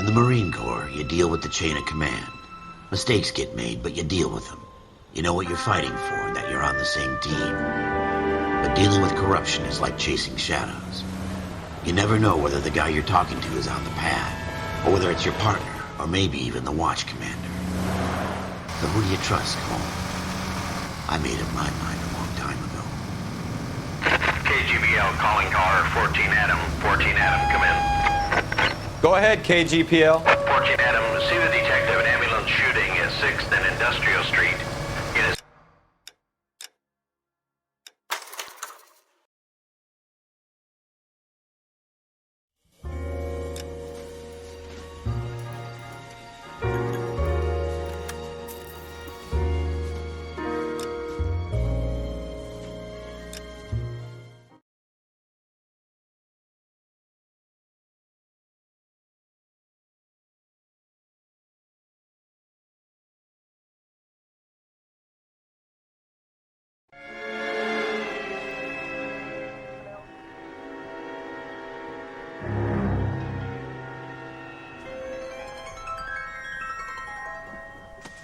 In the Marine Corps, you deal with the chain of command. Mistakes get made, but you deal with them. You know what you're fighting for and that you're on the same team. But dealing with corruption is like chasing shadows. You never know whether the guy you're talking to is on the pad, or whether it's your partner, or maybe even the watch commander. So who do you trust, Cole? I made up my mind a long time ago. KGPL calling car 14 Adam. 14 Adam, come in. Go ahead, KGPL. 14 Adam, see the detective, an ambulance shooting at 6th and Industrial Street. It is...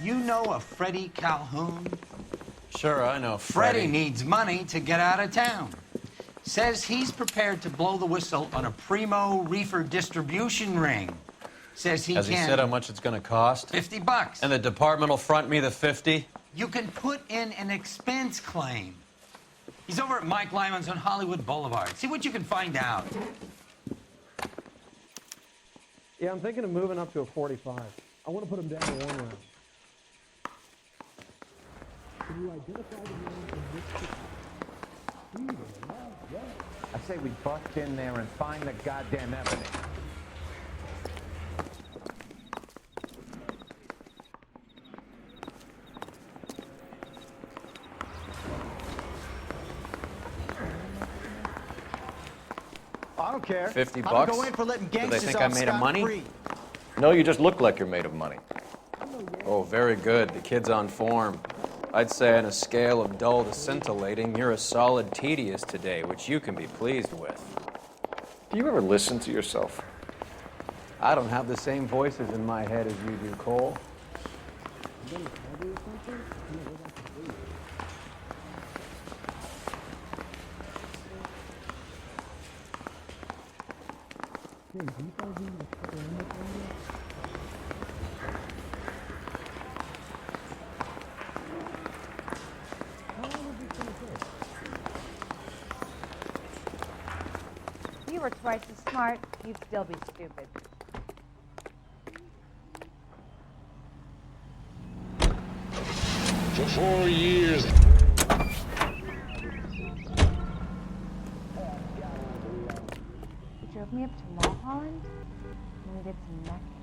You know a Freddie Calhoun? Sure, I know. Freddie needs money to get out of town. Says he's prepared to blow the whistle on a primo reefer distribution ring. Says he Has can... he said how much it's going to cost? $50. And the department will front me the 50? You can put in an expense claim. He's over at Mike Lyman's on Hollywood Boulevard. See what you can find out. Yeah, I'm thinking of moving up to a 45. I want to put him down to 1 round. Can you identify the man in this picture? I say we bust in there and find the goddamn evidence. I don't care. 50 I'm bucks? going for letting Do they gangsters think I'm off made of money? scot-free. No, you just look like you're made of money. Oh, very good. The kid's on form. I'd say on a scale of dull to scintillating, you're a solid tedious today, which you can be pleased with. Do you ever listen to yourself? I don't have the same voices in my head as you do, Cole. If you were twice as smart, you'd still be stupid. For 4 years. You drove me up to Mulholland, and we did some necking.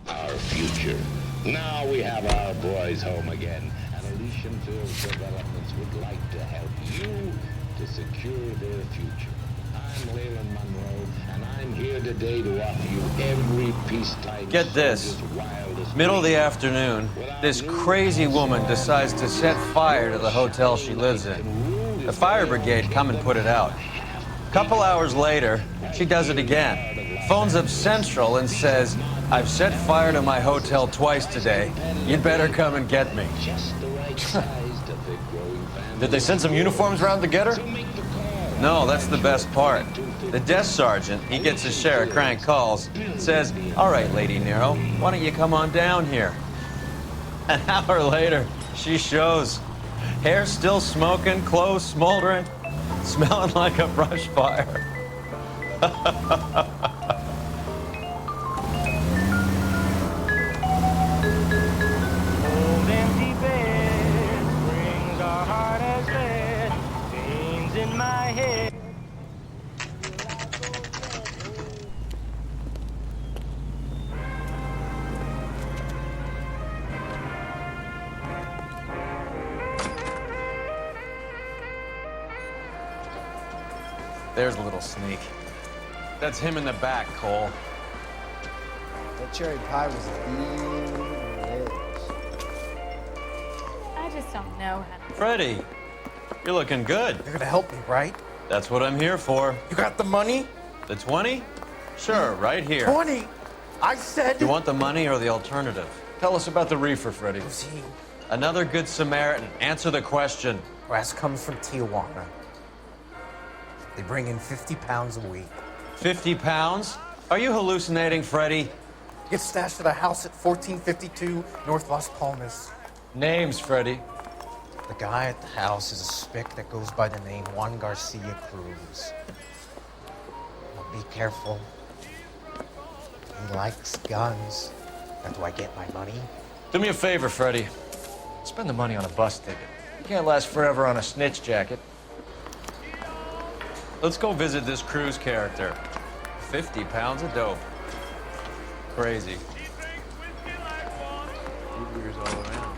Our future. Now we have our boys home again, and Elysian Fields Developments would like to help you to secure their future. I'm Leyland Monroe, and I'm here today to offer you every peacetime Get this. soldier's wildest Middle of the dream. afternoon, this crazy woman decides to set fire to the hotel she lives in. The fire brigade come and put it out. A couple hours later, she does it again. Phones up Central and says, "I've set fire to my hotel twice today. You'd better come and get me." Just the right size to fit growing families. Did they send some uniforms around to get her? So make the call. No, that's the best part. The desk sergeant, he gets his share of crank calls, says, "All right, Lady Nero, why don't you come on down here?" An hour later, she shows. Hair still smoking, clothes smoldering, smelling like a brush fire. Old empty bed brings our heart as lead, pains in my head. There's a little sneak. That's him in the back, Cole. That cherry pie was delicious. I just don't know how to... Freddie, you're looking good. You're gonna help me, right? That's what I'm here for. You got the money? The 20? Sure, right here. 20? I said... You want the money or the alternative? Tell us about the reefer, Freddy. Who's he? Another good Samaritan. Answer the question. Brass comes from Tijuana. They bring in 50 pounds a week. 50 pounds? Are you hallucinating, Freddy? Gets stashed at a house at 1452 North Las Palmas. Names, Freddy. The guy at the house is a spick that goes by the name Juan Garcia Cruz. Now be careful. He likes guns. Now, do I get my money? Do me a favor, Freddy. Spend the money on a bus ticket. You can't last forever on a snitch jacket. Let's go visit this Cruz character. 50 pounds of dope. Crazy. Years all around.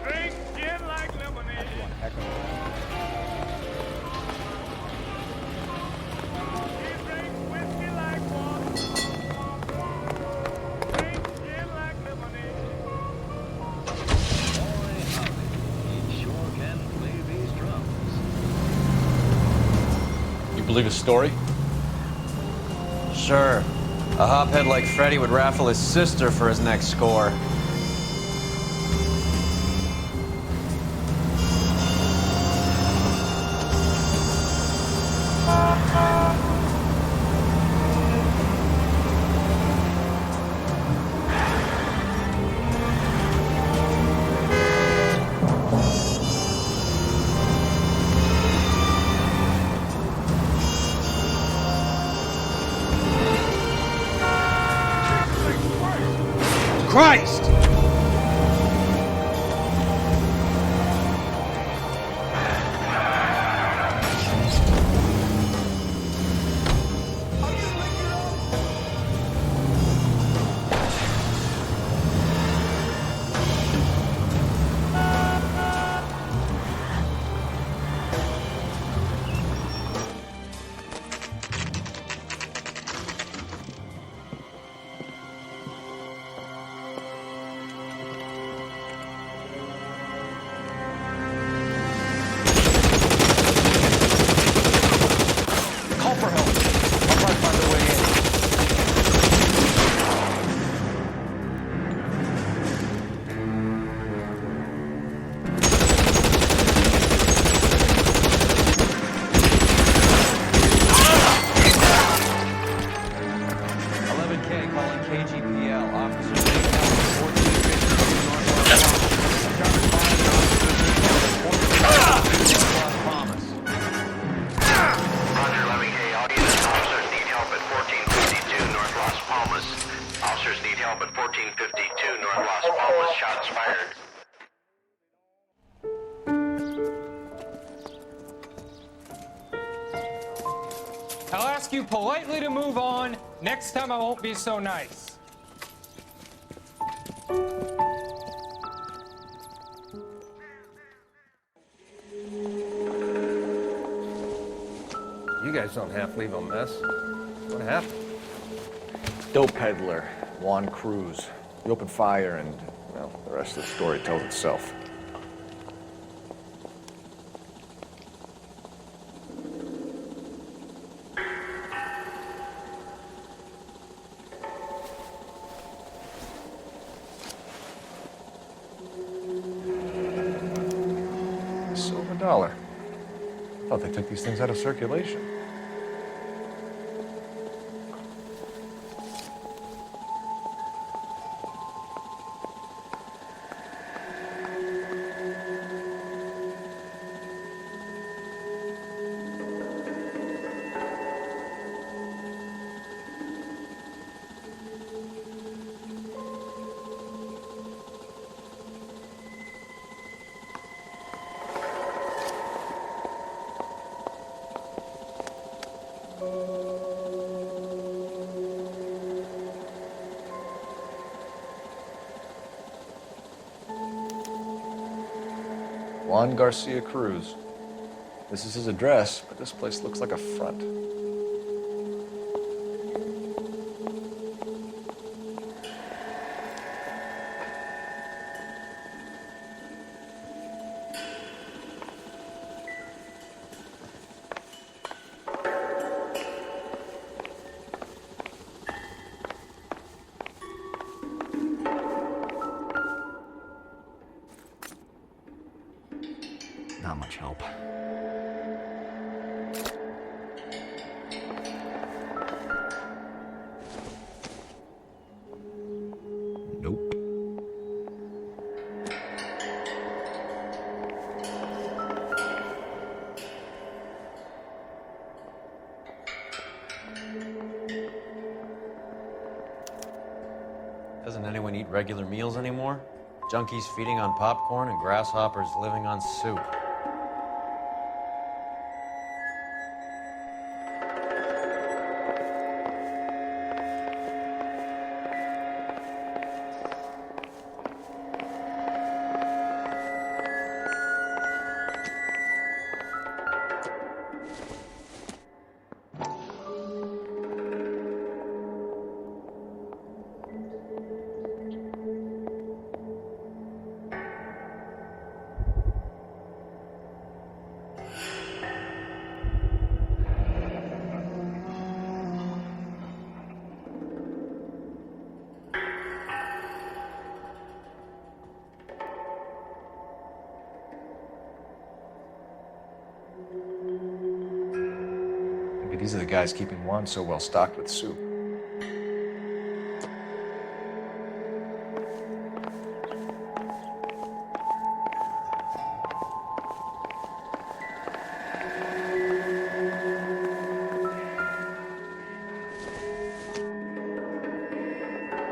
Drink gin like lemonade. That's one heck of Drink whiskey like water. Drink gin like lemonade. Boy, howdy. He sure can play these drums. You believe his story? Sure. A hophead like Freddy would raffle his sister for his next score. Christ! I'll ask you politely to move on. Next time I won't be so nice. You guys don't half leave a mess. What happened? Dope peddler, Juan Cruz. He opened fire and, well, the rest of the story tells itself. Silver dollar. Thought they took these things out of circulation. Juan Garcia Cruz. This is his address, but this place looks like a front. Not much help. Nope. Doesn't anyone eat regular meals anymore? Junkies feeding on popcorn and grasshoppers living on soup. Maybe these are the guys keeping Juan so well stocked with soup.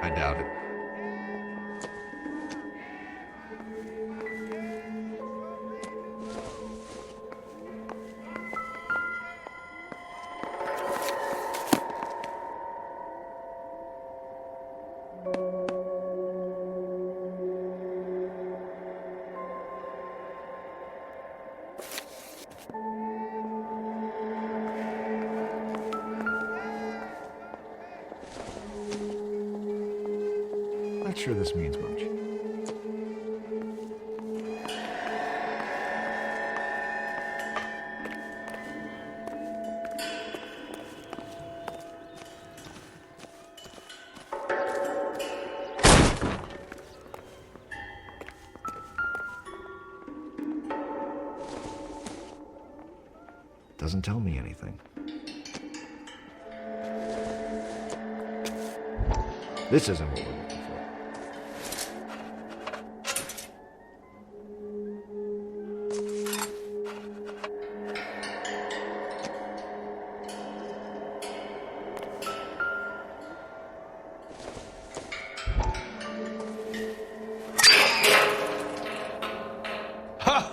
I doubt it. Not sure this means much. Doesn't tell me anything. This isn't what we're looking for. Ha!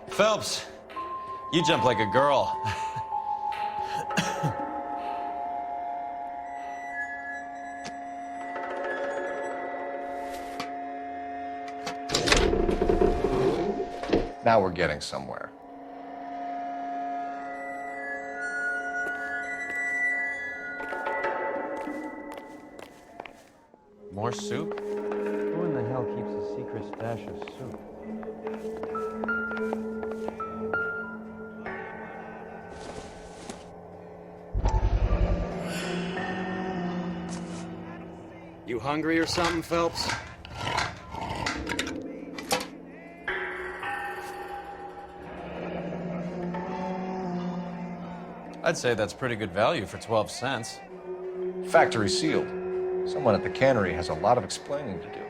Phelps, you jump like a girl. Now we're getting somewhere. More soup? Who in the hell keeps a secret stash of soup? You hungry or something, Phelps? I'd say that's pretty good value for 12 cents. Factory sealed. Someone at the cannery has a lot of explaining to do.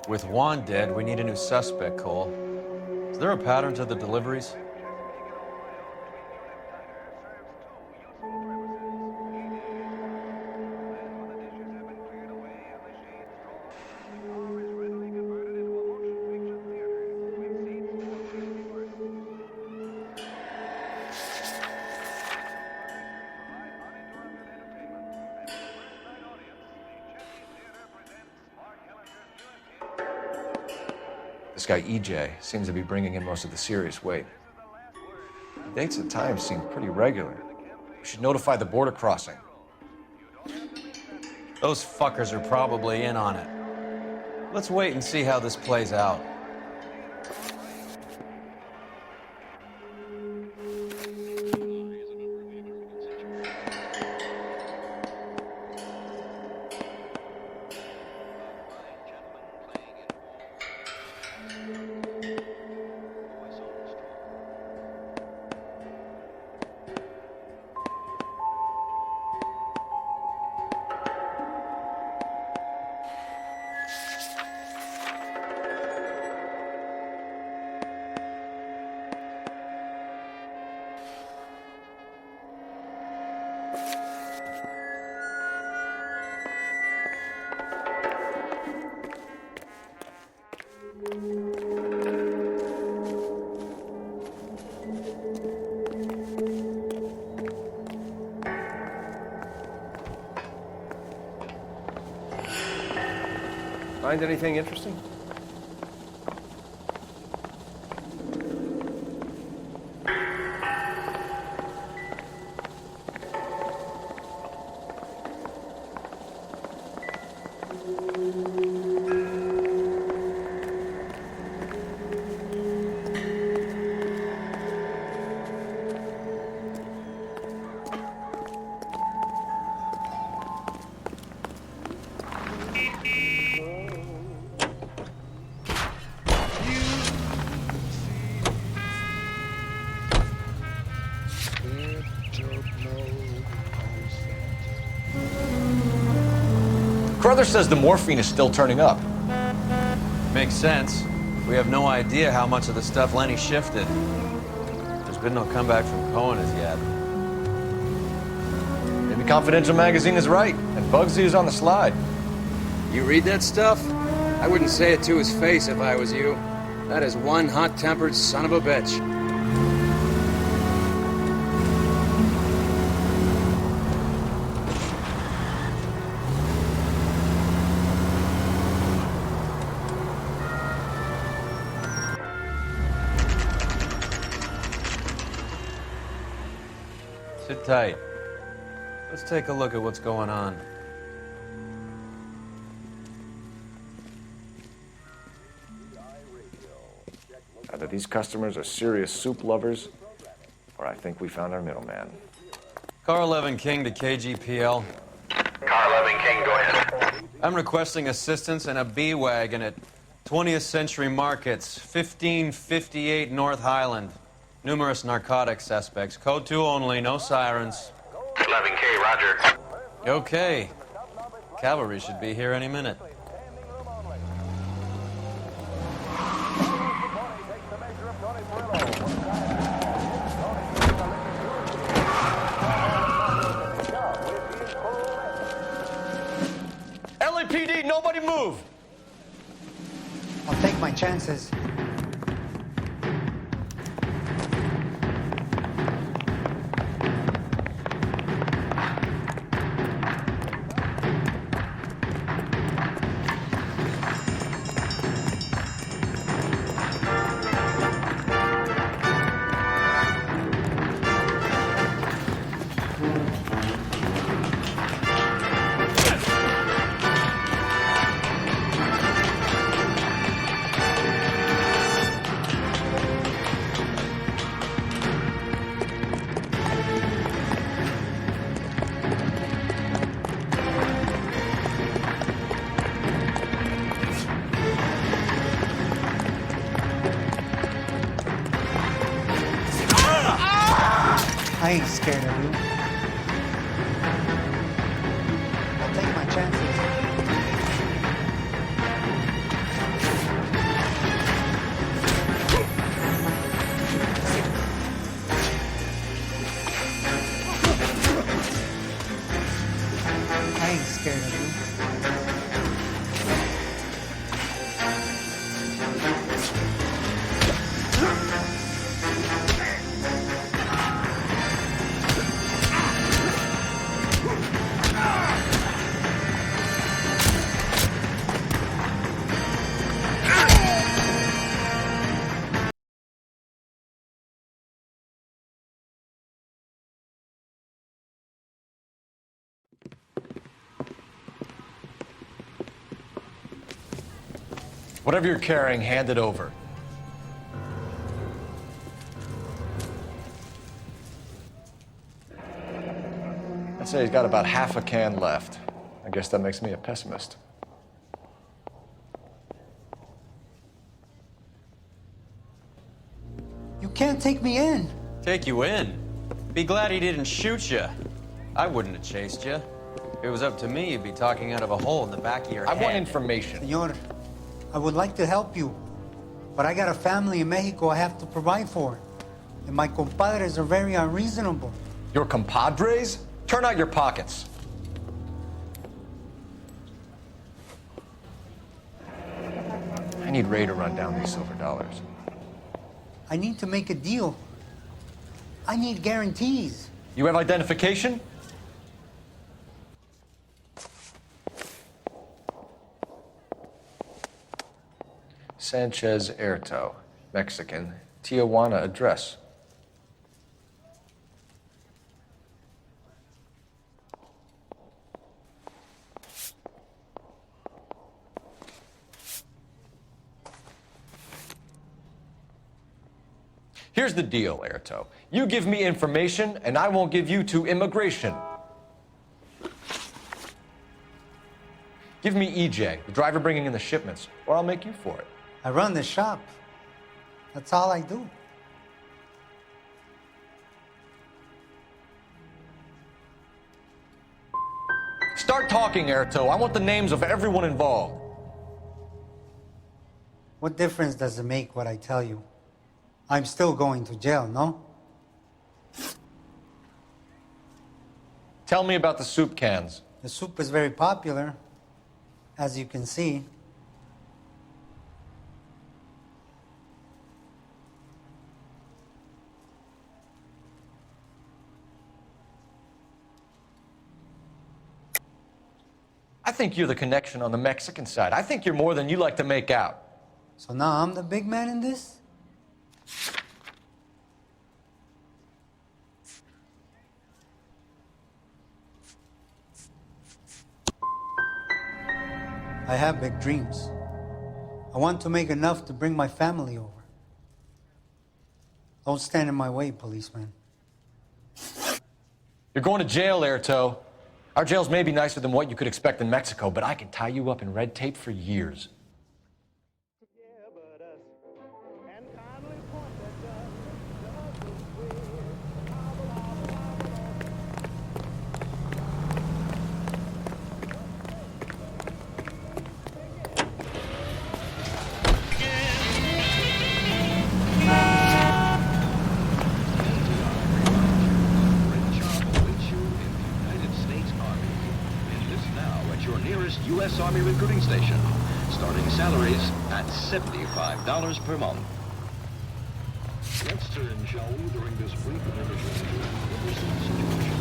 With Juan dead, we need a new suspect, Cole. Is there a pattern to the deliveries? This guy EJ seems to be bringing in most of the serious weight. The dates and times seem pretty regular. We should notify the border crossing. Those fuckers are probably in on it. Let's wait and see how this plays out. Find anything interesting? Carruthers says the morphine is still turning up. Makes sense. We have no idea how much of the stuff Lenny shifted. There's been no comeback from Cohen as yet. Maybe Confidential magazine is right, and Bugsy is on the slide. You read that stuff? I wouldn't say it to his face if I was you. That is one hot-tempered son of a bitch. Sit tight. Let's take a look at what's going on. Either these customers are serious soup lovers, or I think we found our middleman. Car 11 King to KGPL. Car 11 King, go ahead. I'm requesting assistance in a B-Wagon at 20th Century Markets, 1558 North Highland. Numerous narcotic suspects. Code 2 only, no sirens. 11K, roger. Okay. Cavalry should be here any minute. LAPD, nobody move! I'll take my chances. I ain't scared of you. I'll take my chances. I ain't scared of you. Whatever you're carrying, hand it over. I'd say he's got about half a can left. I guess that makes me a pessimist. You can't take me in. Take you in? Be glad he didn't shoot you. I wouldn't have chased you. If it was up to me, you'd be talking out of a hole in the back of your head. I want information. Senor, I would like to help you, but I got a family in Mexico I have to provide for. And my compadres are very unreasonable. Your compadres? Turn out your pockets. I need Ray to run down these silver dollars. I need to make a deal. I need guarantees. You have identification? Sanchez Erto, Mexican, Tijuana address. Here's the deal, Erto. You give me information, and I won't give you to immigration. Give me EJ, the driver bringing in the shipments, or I'll make you for it. I run the shop. That's all I do. Start talking, Erto. I want the names of everyone involved. What difference does it make what I tell you? I'm still going to jail, no? Tell me about the soup cans. The soup is very popular, as you can see. I think you're the connection on the Mexican side. I think you're more than you like to make out. So now I'm the big man in this? I have big dreams. I want to make enough to bring my family over. Don't stand in my way, policeman. You're going to jail, Erto. Our jails may be nicer than what you could expect in Mexico, but I can tie you up in red tape for years. U.S. Army recruiting station. Starting salaries at $75 per month. Let's turn, shall we, during this brief intermission to the personal situation.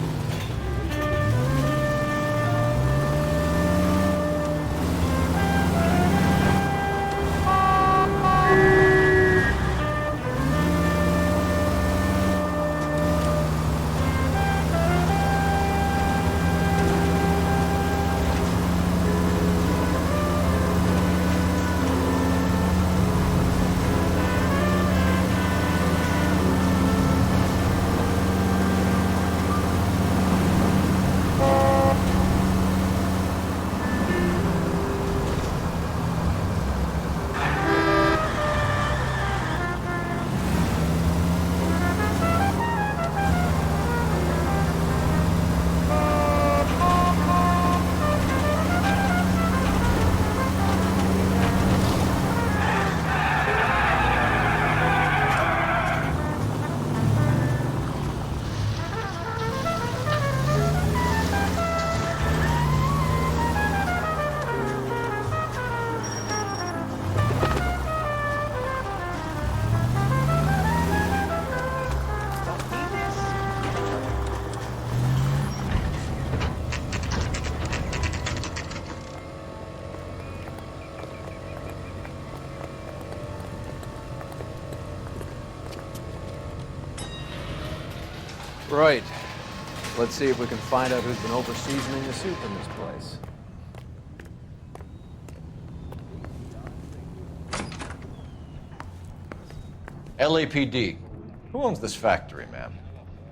Right. Let's see if we can find out who's been over-seasoning the soup in this place. LAPD. Who owns this factory, ma'am?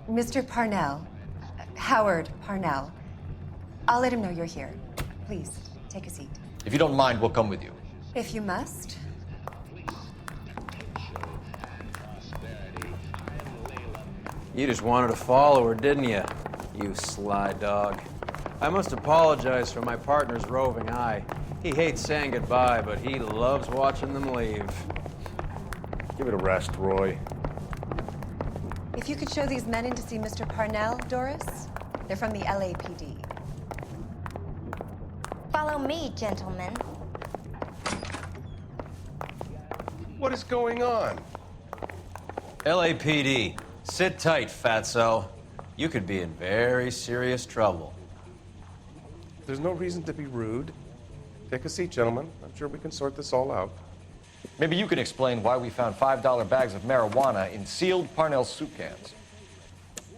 Mr. Parnell. Howard Parnell. I'll let him know you're here. Please, take a seat. If you don't mind, we'll come with you. If you must. You just wanted to follow her, didn't you? You sly dog. I must apologize for my partner's roving eye. He hates saying goodbye, but he loves watching them leave. Give it a rest, Roy. If you could show these men in to see Mr. Parnell, Doris. They're from the LAPD. Follow me, gentlemen. What is going on? LAPD, sit tight, fatso. You could be in very serious trouble. There's no reason to be rude. Take a seat, gentlemen. I'm sure we can sort this all out. Maybe you can explain why we found $5 bags of marijuana in sealed Parnell soup cans.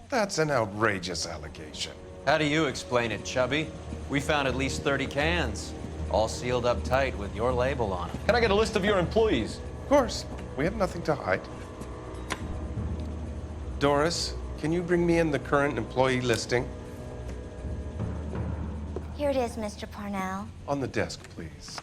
That's an outrageous allegation. How do you explain it, Chubby? We found at least 30 cans, all sealed up tight with your label on them. Can I get a list of your employees? Of course. We have nothing to hide. Doris, can you bring me in the current employee listing? Here it is, Mr. Parnell. On the desk, please.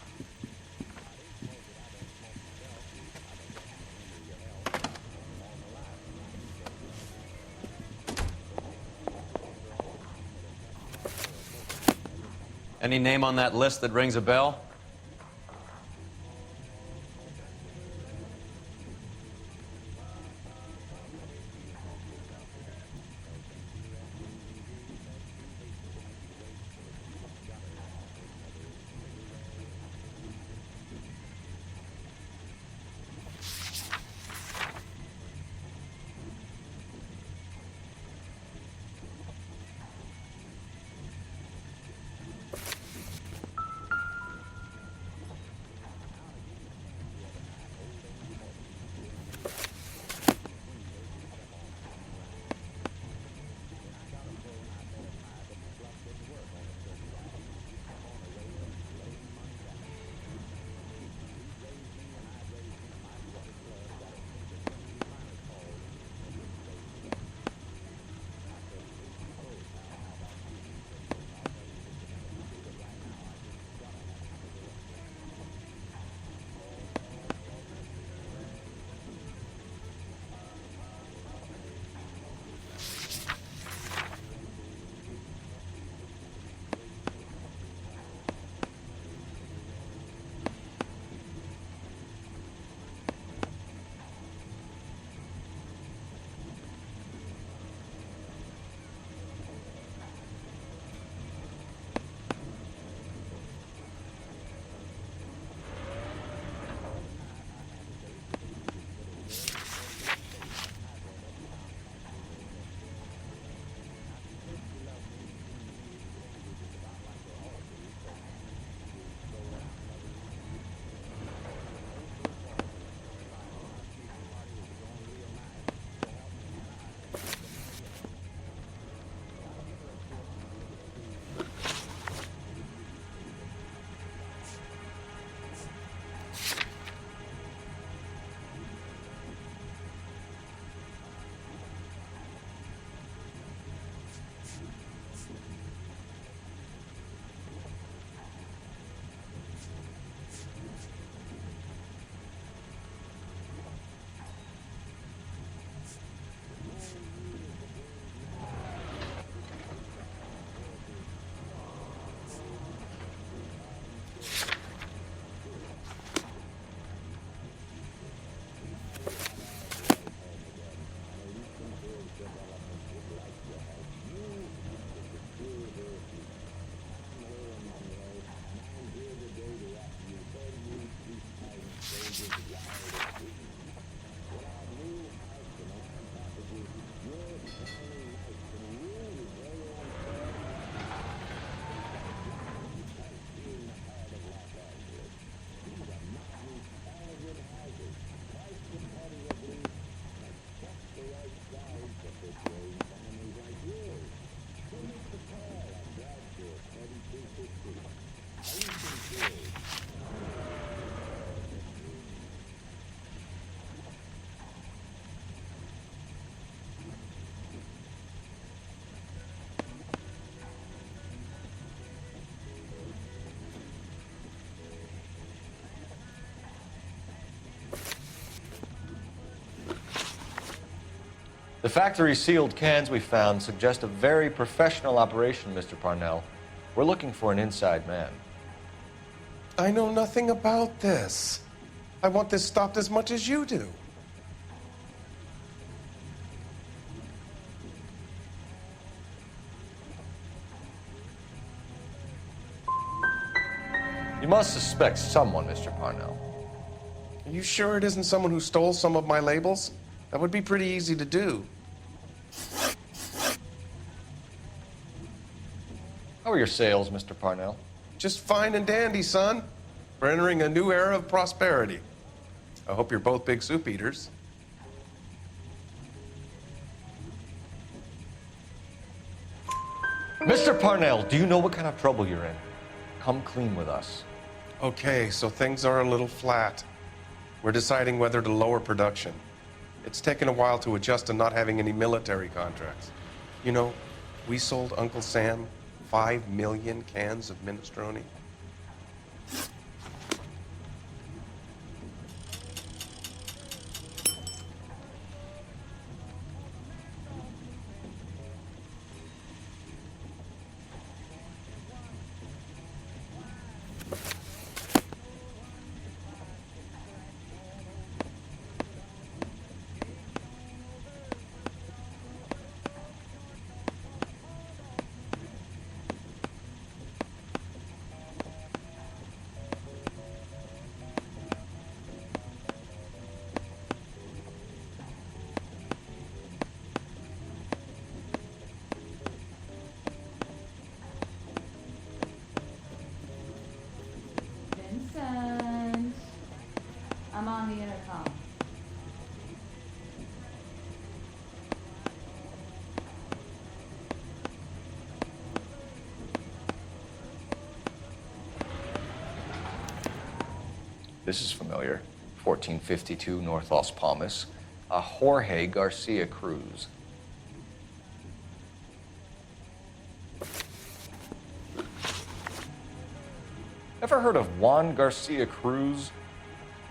Any name on that list that rings a bell? The factory sealed cans we found suggest a very professional operation, Mr. Parnell. We're looking for an inside man. I know nothing about this. I want this stopped as much as you do. You must suspect someone, Mr. Parnell. Are you sure it isn't someone who stole some of my labels? That would be pretty easy to do. How are your sales, Mr. Parnell? Just fine and dandy, son. We're entering a new era of prosperity. I hope you're both big soup eaters. Mr. Parnell, do you know what kind of trouble you're in? Come clean with us. Okay, so things are a little flat. We're deciding whether to lower production. It's taken a while to adjust to not having any military contracts. You know, we sold Uncle Sam 5 million cans of minestrone. Vincent, I'm on the intercom. This is familiar. 1452 North Las Palmas. A Jorge Garcia Cruz. Ever heard of Juan Garcia Cruz?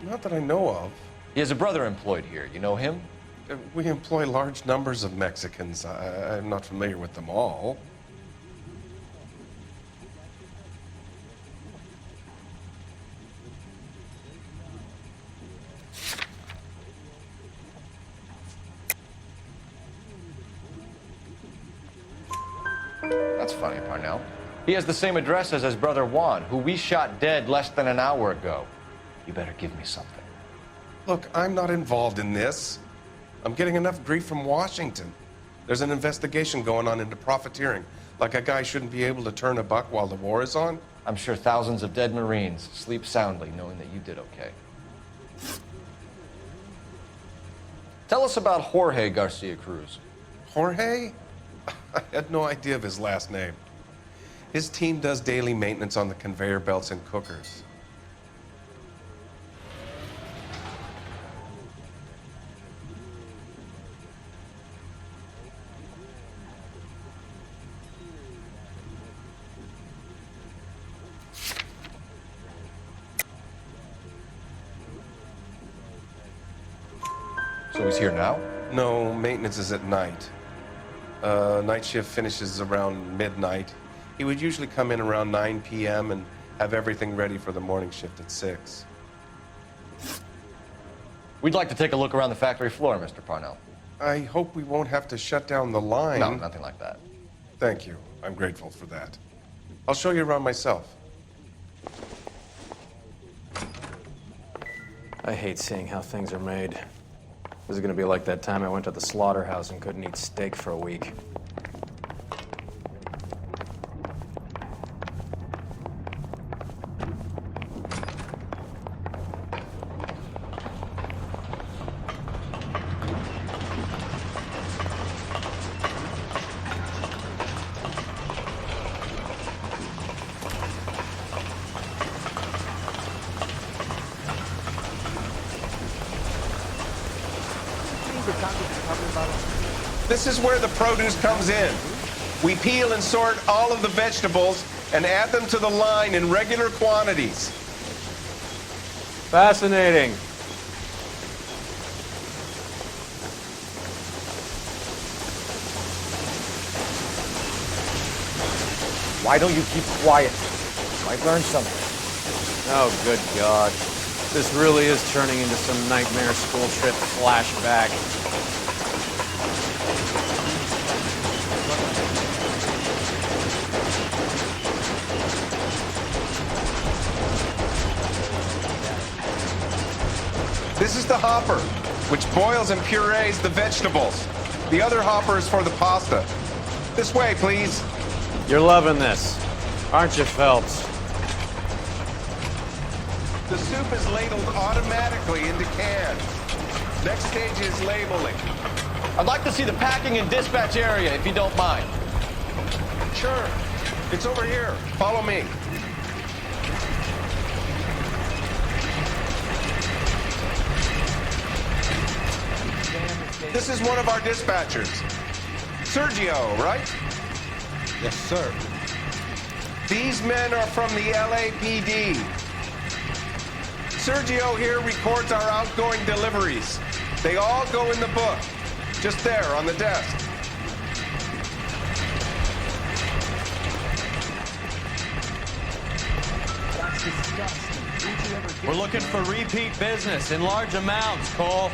Not that I know of. He has a brother employed here. You know him? We employ large numbers of Mexicans. I'm not familiar with them all. That's funny, Parnell. He has the same address as his brother Juan, who we shot dead less than an hour ago. You better give me something. Look, I'm not involved in this. I'm getting enough grief from Washington. There's an investigation going on into profiteering. Like a guy shouldn't be able to turn a buck while the war is on. I'm sure thousands of dead Marines sleep soundly knowing that you did okay. Tell us about Jorge Garcia Cruz. Jorge? I had no idea of his last name. His team does daily maintenance on the conveyor belts and cookers. So he's here now? No, maintenance is at night. Night shift finishes around midnight. He would usually come in around 9 p.m. and have everything ready for the morning shift at 6. We'd like to take a look around the factory floor, Mr. Parnell. I hope we won't have to shut down the line. No, nothing like that. Thank you. I'm grateful for that. I'll show you around myself. I hate seeing how things are made. This is gonna be like that time I went to the slaughterhouse and couldn't eat steak for a week. This is where the produce comes in. We peel and sort all of the vegetables and add them to the line in regular quantities. Fascinating. Why don't you keep quiet? Might learn something. Oh, good God. This really is turning into some nightmare school trip flashback. This is the hopper, which boils and purees the vegetables. The other hopper is for the pasta. This way, please. You're loving this, aren't you, Phelps? The soup is ladled automatically into cans. Next stage is labeling. I'd like to see the packing and dispatch area, if you don't mind. Sure. It's over here. Follow me. This is one of our dispatchers. Sergio, right? Yes, sir. These men are from the LAPD. Sergio here records our outgoing deliveries. They all go in the book. Just there on the desk. That's disgusting. We're looking for repeat business in large amounts, Cole.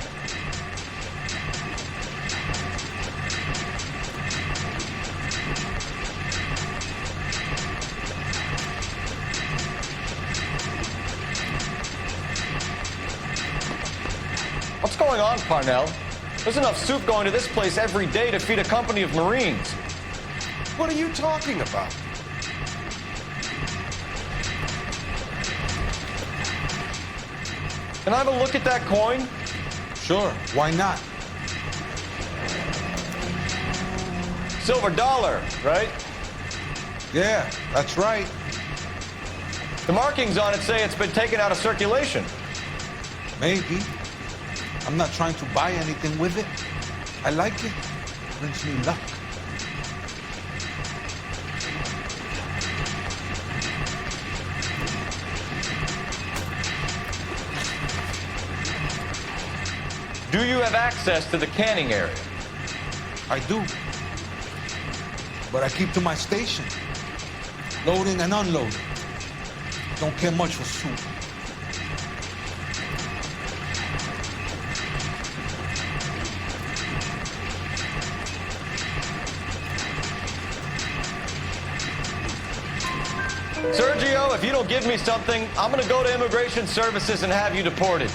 What's going on, Parnell? There's enough soup going to this place every day to feed a company of Marines. What are you talking about? Can I have a look at that coin? Sure, why not? Silver dollar, right? Yeah, that's right. The markings on it say it's been taken out of circulation. Maybe. I'm not trying to buy anything with it. I like it. Brings me luck. Do you have access to the canning area? I do. But I keep to my station. Loading and unloading. Don't care much for soup. Sergio, if you don't give me something, I'm gonna go to Immigration Services and have you deported.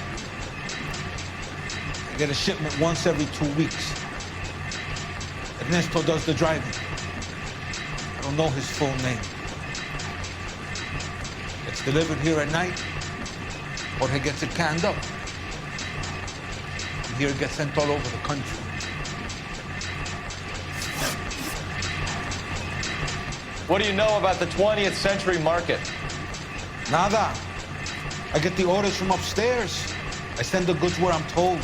I get a shipment once every 2 weeks. Ernesto does the driving. I don't know his full name. It's delivered here at night. Jorge gets it canned up. From here it gets sent all over the country. What do you know about the 20th century market? Nada. I get the orders from upstairs. I send the goods where I'm told.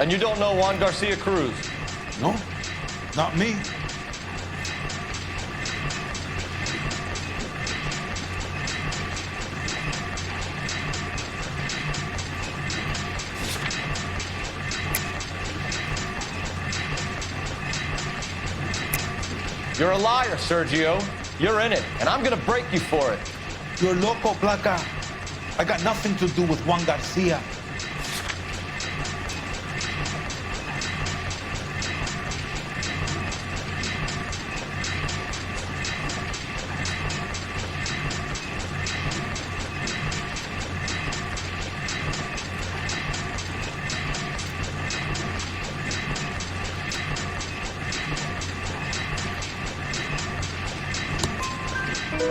And you don't know Juan Garcia Cruz? No, not me. You're a liar, Sergio. You're in it, and I'm gonna break you for it. You're loco, Placa. I got nothing to do with Juan Garcia.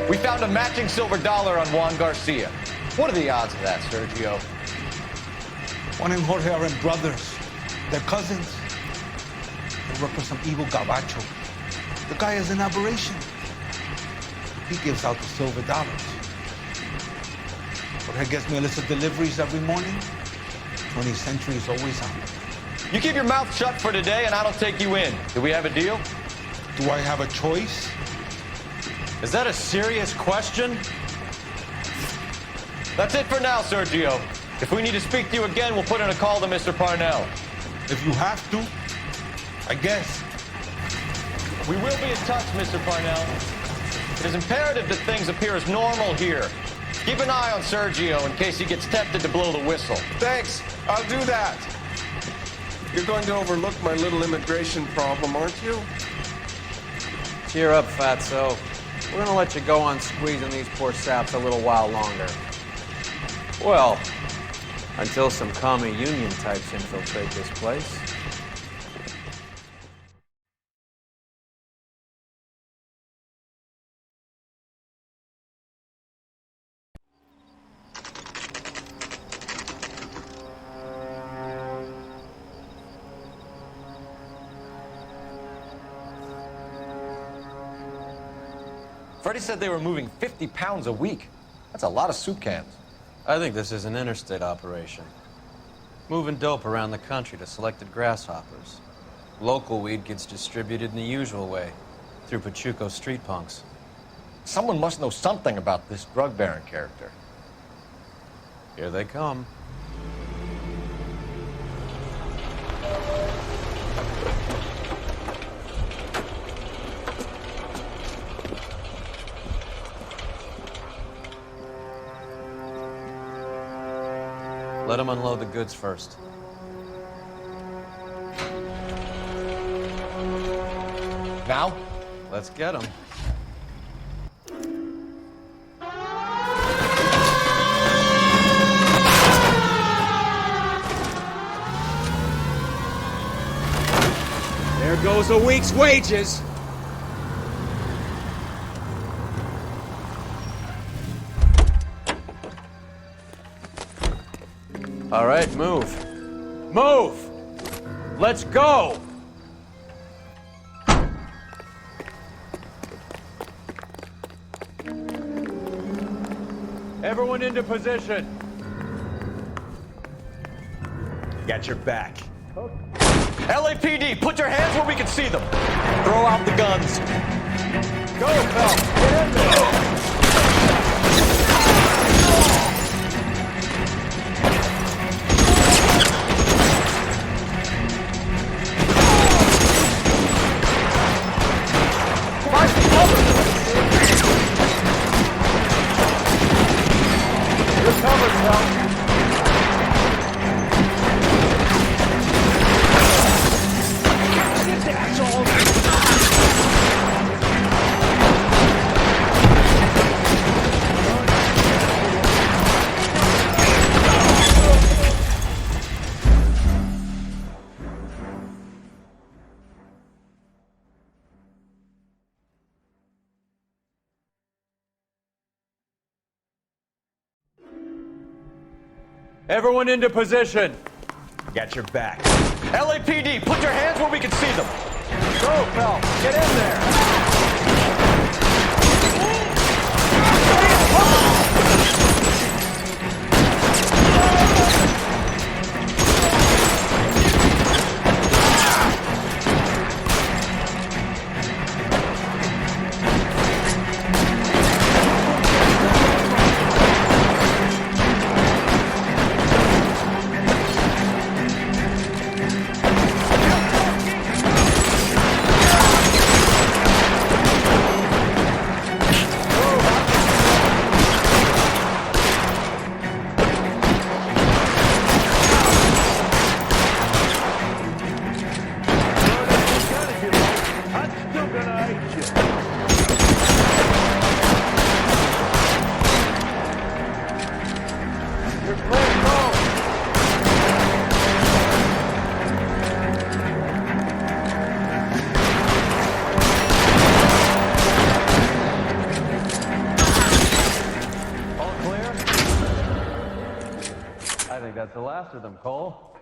We found a matching silver dollar on Juan Garcia. What are the odds of that, Sergio? Juan and Jorge are brothers. They're cousins. They work for some evil gabacho. The guy is an aberration. He gives out the silver dollars. Jorge gets me a list of deliveries every morning. 20th Century is always on. You keep your mouth shut for today, and I don't take you in. Do we have a deal? Do I have a choice? Is that a serious question? That's it for now, Sergio. If we need to speak to you again, we'll put in a call to Mr. Parnell. If you have to, I guess. We will be in touch, Mr. Parnell. It is imperative that things appear as normal here. Keep an eye on Sergio in case he gets tempted to blow the whistle. Thanks. I'll do that. You're going to overlook my little immigration problem, aren't you? Cheer up, Fatso. We're gonna let you go on squeezing these poor saps a little while longer. Well, until some commie union types infiltrate this place. Freddie said they were moving 50 pounds a week. That's a lot of soup cans. I think this is an interstate operation. Moving dope around the country to selected grasshoppers. Local weed gets distributed in the usual way, through Pachuco street punks. Someone must know something about this drug baron character. Here they come. Let them unload the goods first. Now? Let's get them. There goes a week's wages. All right, move. Move! Let's go! Everyone into position. Got your back. LAPD, put your hands where we can see them. Throw out the guns. Go, Phelps. Get in there. Everyone into position. Got your back. LAPD, put your hands where we can see them. Go, Phelps. Get in there. I think that's the last of them, Cole.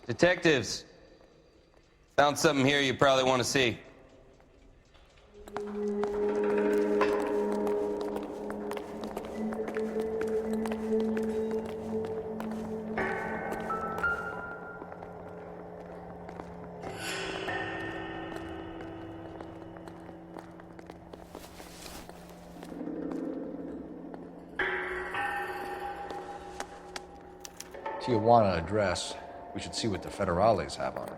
Detectives, found something here you probably want to see. Tijuana address. We should see what the federales have on it.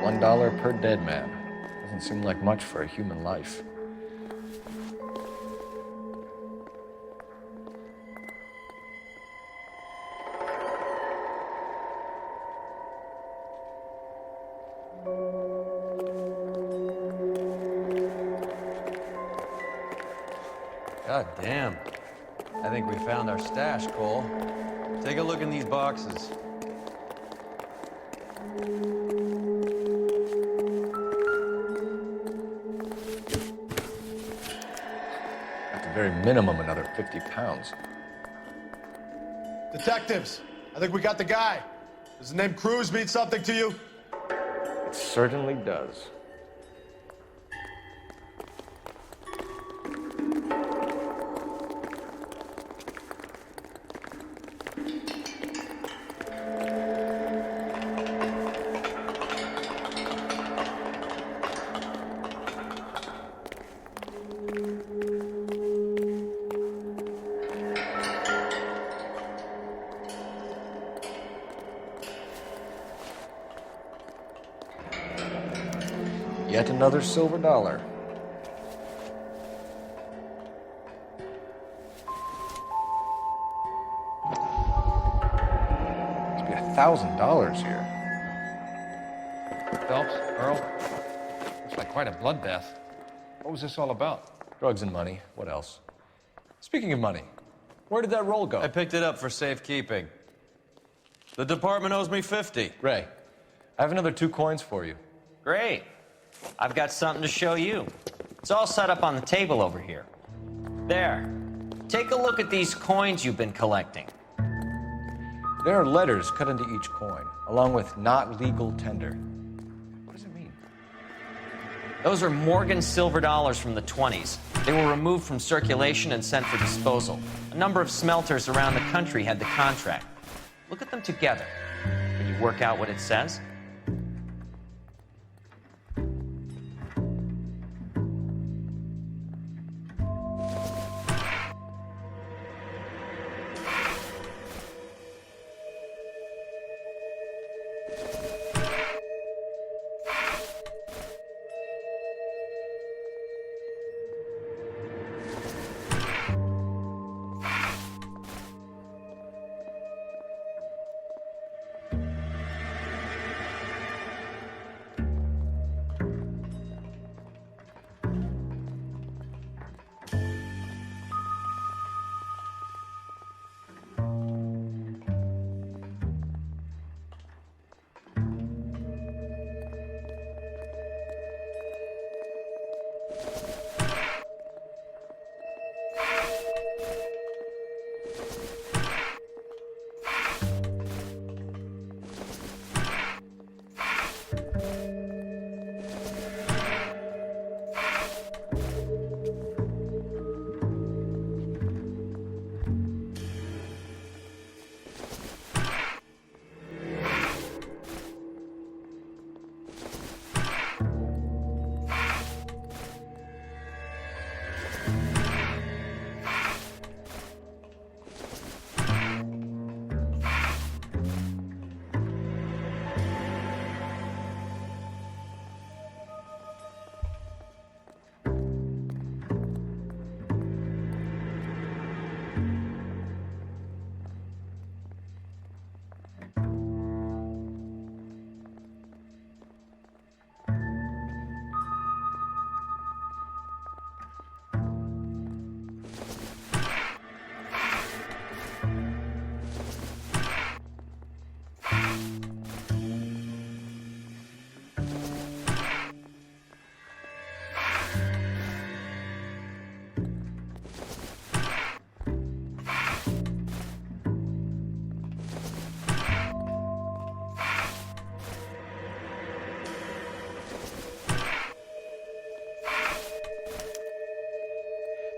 $1 per dead man. Doesn't seem like much for a human life. God damn. I think we found our stash, Cole. Take a look in these boxes. At the very minimum, another 50 pounds. Detectives, I think we got the guy. Does the name Cruz mean something to you? It certainly does. Yet another silver dollar. Must be $1,000 here. Phelps, Earl, looks like quite a bloodbath. What was this all about? Drugs and money. What else? Speaking of money, where did that roll go? I picked it up for safekeeping. The department owes me 50. Ray, I have another 2 coins for you. Great. I've got something to show you. It's all set up on the table over here. There. Take a look at these coins you've been collecting. There are letters cut into each coin, along with not legal tender. What does it mean? Those are Morgan silver dollars from the 20s. They were removed from circulation and sent for disposal. A number of smelters around the country had the contract. Look at them together. Can you work out what it says?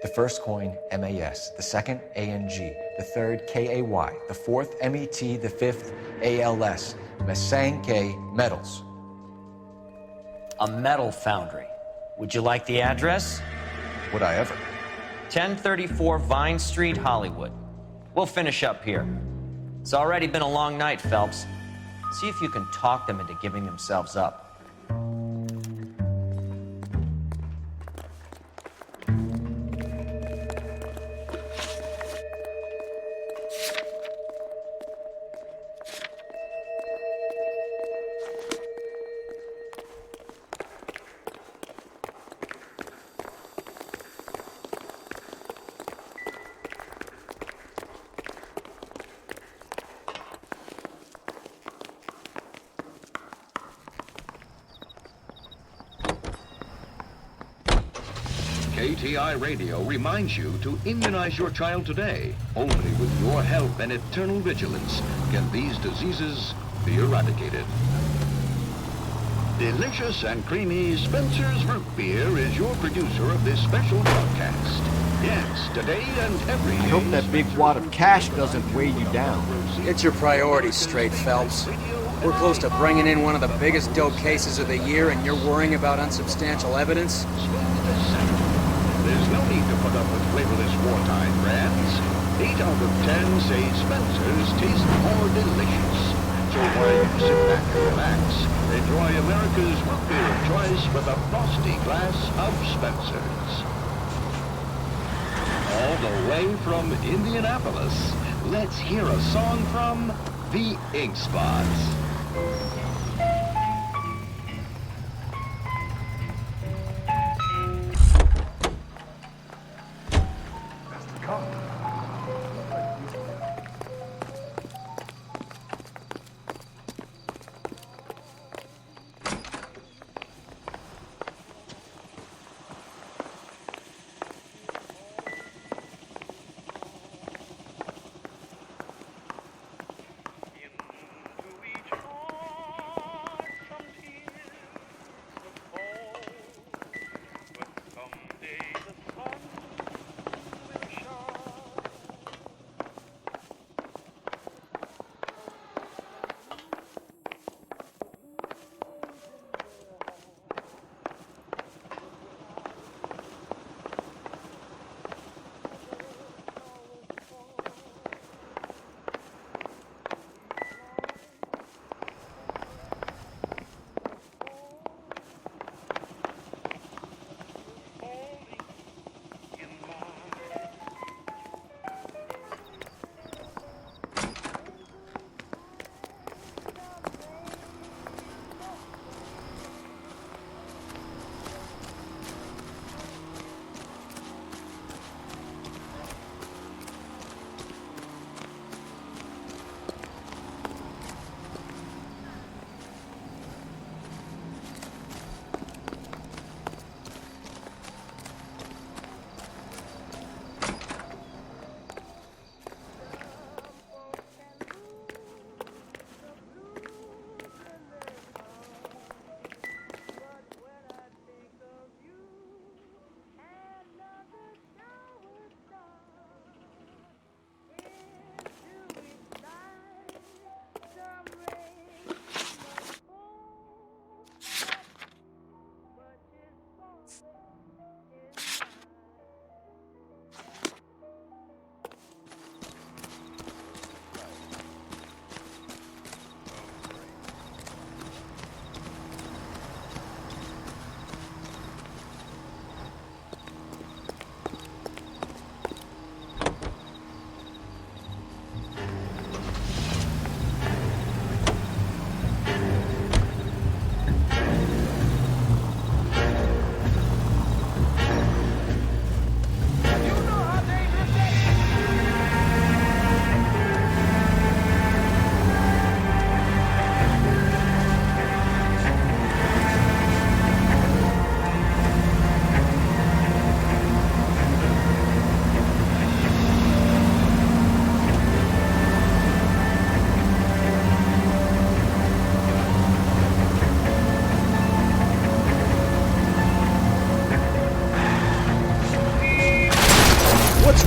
The first coin, MAS. The second, ANG. The third, KAY. The fourth, MET. The fifth, ALS. Masanke Metals. A metal foundry. Would you like the address? Would I ever? 1034 Vine Street, Hollywood. We'll finish up here. It's already been a long night, Phelps. See if you can talk them into giving themselves up. KTI Radio reminds you to immunize your child today. Only with your help and eternal vigilance can these diseases be eradicated. Delicious and creamy Spencer's Root Beer is your producer of this special broadcast. Yes, today and every day. I hope that big wad of cash doesn't weigh you down. Get your priorities straight, Phelps. We're close to bringing in one of the biggest dope cases of the year, and you're worrying about unsubstantial evidence? There's no need to put up with flavorless wartime brands. 8 out of 10 say Spencer's taste more delicious. So while you sit back and relax, enjoy America's root beer of choice with a frosty glass of Spencer's. All the way from Indianapolis, let's hear a song from the Ink Spots.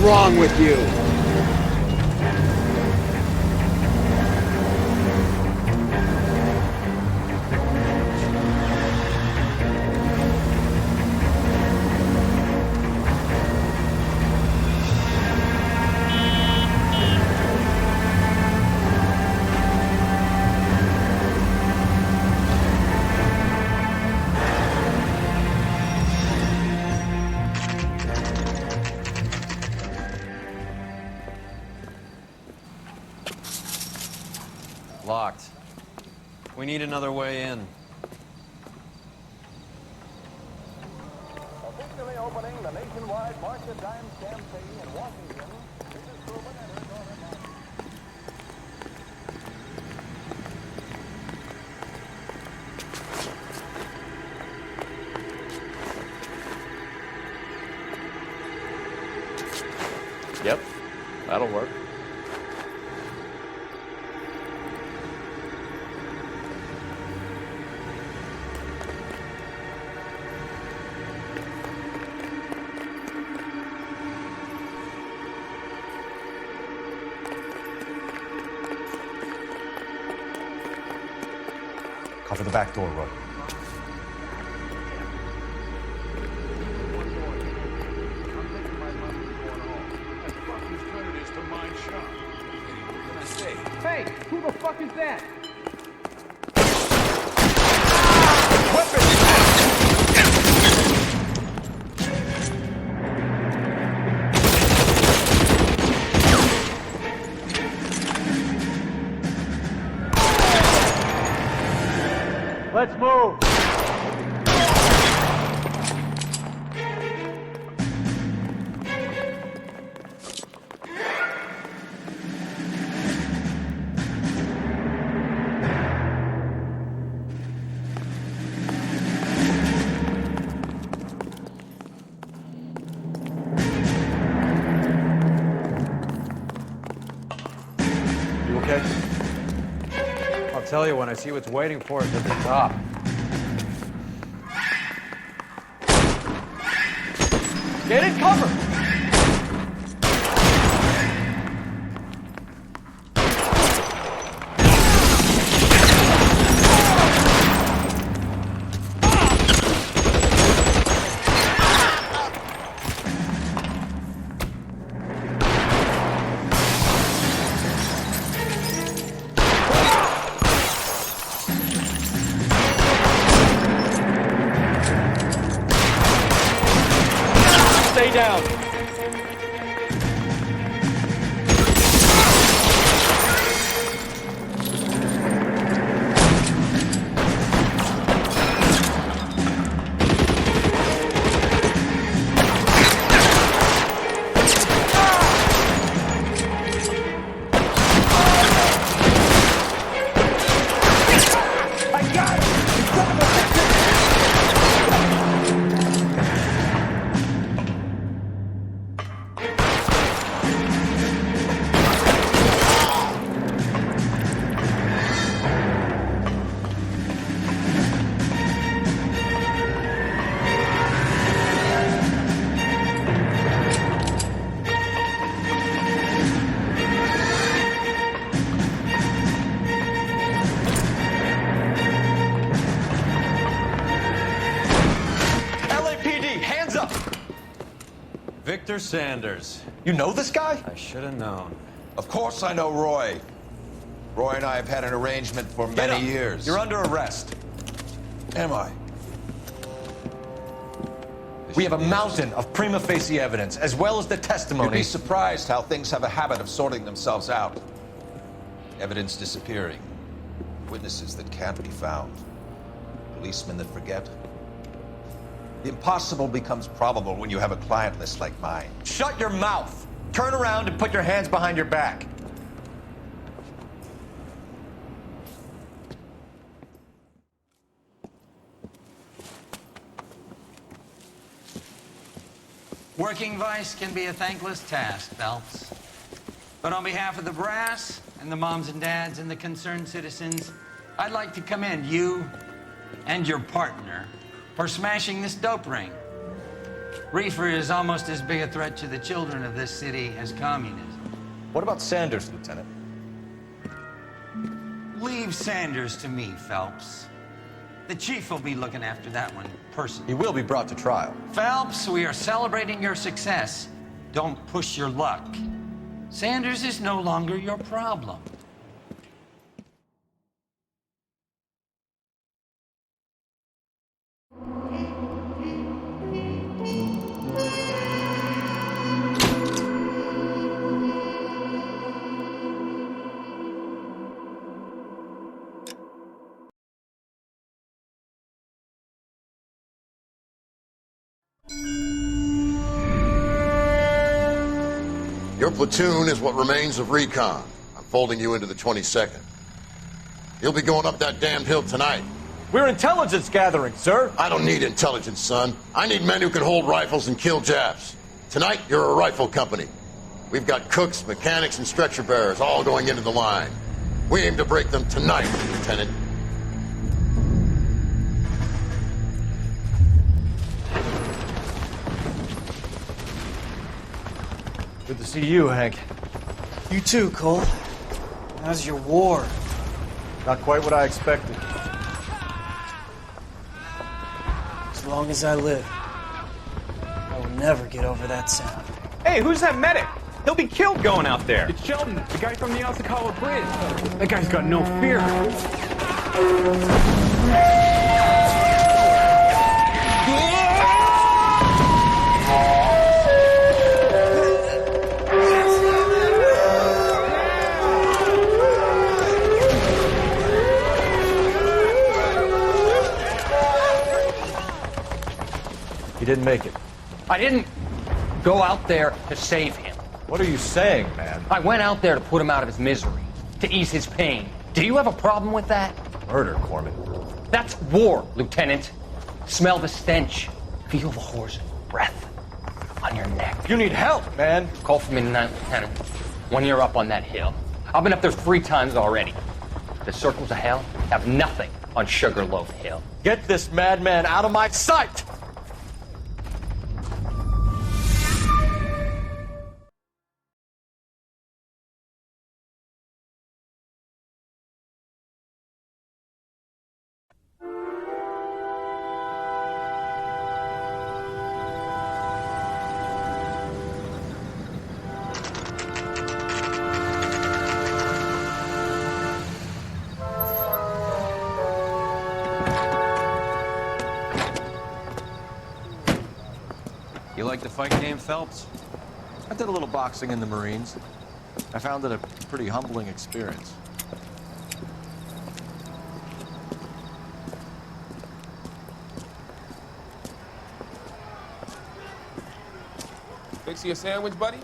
wrong with you? Locked. We need another way in. Officially opening the nationwide March of Dimes campaign in Washington, this is Truman and her daughter Martha. Yep, that'll work. Cover the back door, Roy. Hey, who the fuck is that? Let's move. You okay? I'll tell you when I see what's waiting for us at the top. Get in cover! Stay down. Victor Sanders. You know this guy? I should have known. Of course I know Roy. Roy and I have had an arrangement for many years. You're under arrest. Am I? We have a mountain of prima facie evidence, as well as the testimony. You'd be surprised how things have a habit of sorting themselves out. Evidence disappearing. Witnesses that can't be found. Policemen that forget. The impossible becomes probable when you have a client list like mine. Shut your mouth! Turn around and put your hands behind your back. Working vice can be a thankless task, Phelps. But on behalf of the brass and the moms and dads and the concerned citizens, I'd like to commend you and your partner for smashing this dope ring. Reefer is almost as big a threat to the children of this city as communism. What about Sanders, Lieutenant? Leave Sanders to me, Phelps. The chief will be looking after that one personally. He will be brought to trial. Phelps, we are celebrating your success. Don't push your luck. Sanders is no longer your problem. Your platoon is what remains of recon. I'm folding you into the 22nd. You'll be going up that damned hill tonight. We're intelligence gathering, sir. I don't need intelligence, son. I need men who can hold rifles and kill Japs. Tonight, you're a rifle company. We've got cooks, mechanics, and stretcher bearers all going into the line. We aim to break them tonight, Lieutenant. Good to see you, Hank. You too, Cole. How's your war? Not quite what I expected. As long as I live, I will never get over that sound. Hey, who's that medic? He'll be killed going out there. It's Sheldon, the guy from the Asakawa Bridge. That guy's got no fear. He didn't make it. I didn't go out there to save him. What are you saying, man? I went out there to put him out of his misery, to ease his pain. Do you have a problem with that? Murder, Corman. That's war, Lieutenant. Smell the stench. Feel the horse's breath on your neck. You need help, man. Call for me tonight, Lieutenant. When you're up on that hill. I've been up there 3 times already. The circles of hell have nothing on Sugarloaf Hill. Get this madman out of my sight! You like the fight game, Phelps? I did a little boxing in the Marines. I found it a pretty humbling experience. Fix you a sandwich, buddy?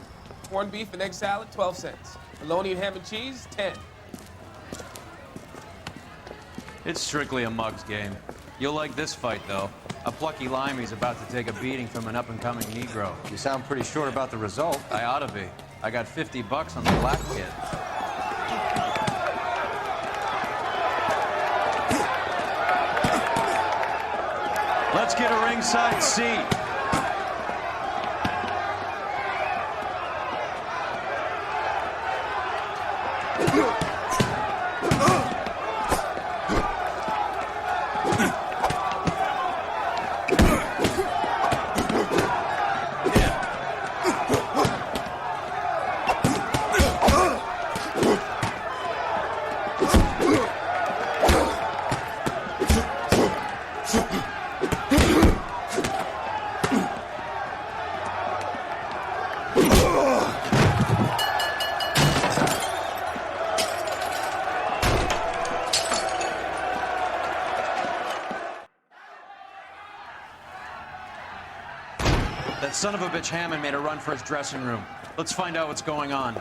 Corned beef and egg salad, 12 cents. Bologna and ham and cheese, 10. It's strictly a mug's game. You'll like this fight, though. A plucky limey's about to take a beating from an up-and-coming Negro. You sound pretty sure about the result. I ought to be. I got $50 on the black kid. Let's get a ringside seat. That son of a bitch Hammond made a run for his dressing room. Let's find out what's going on.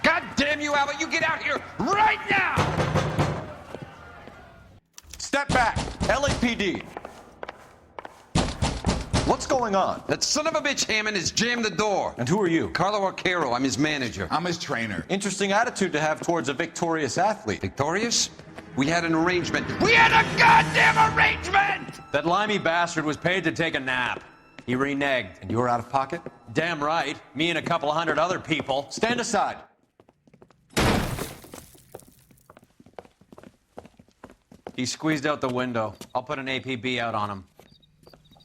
God damn you, Albert! You get out here right now! Step back! LAPD! What's going on? That son of a bitch Hammond has jammed the door. And who are you? Carlo Arcaro. I'm his manager. I'm his trainer. Interesting attitude to have towards a victorious athlete. Victorious? We had an arrangement. We had a goddamn arrangement! That limey bastard was paid to take a nap. He reneged. And you were out of pocket? Damn right. Me and a couple 100 other people. Stand aside. He squeezed out the window. I'll put an APB out on him.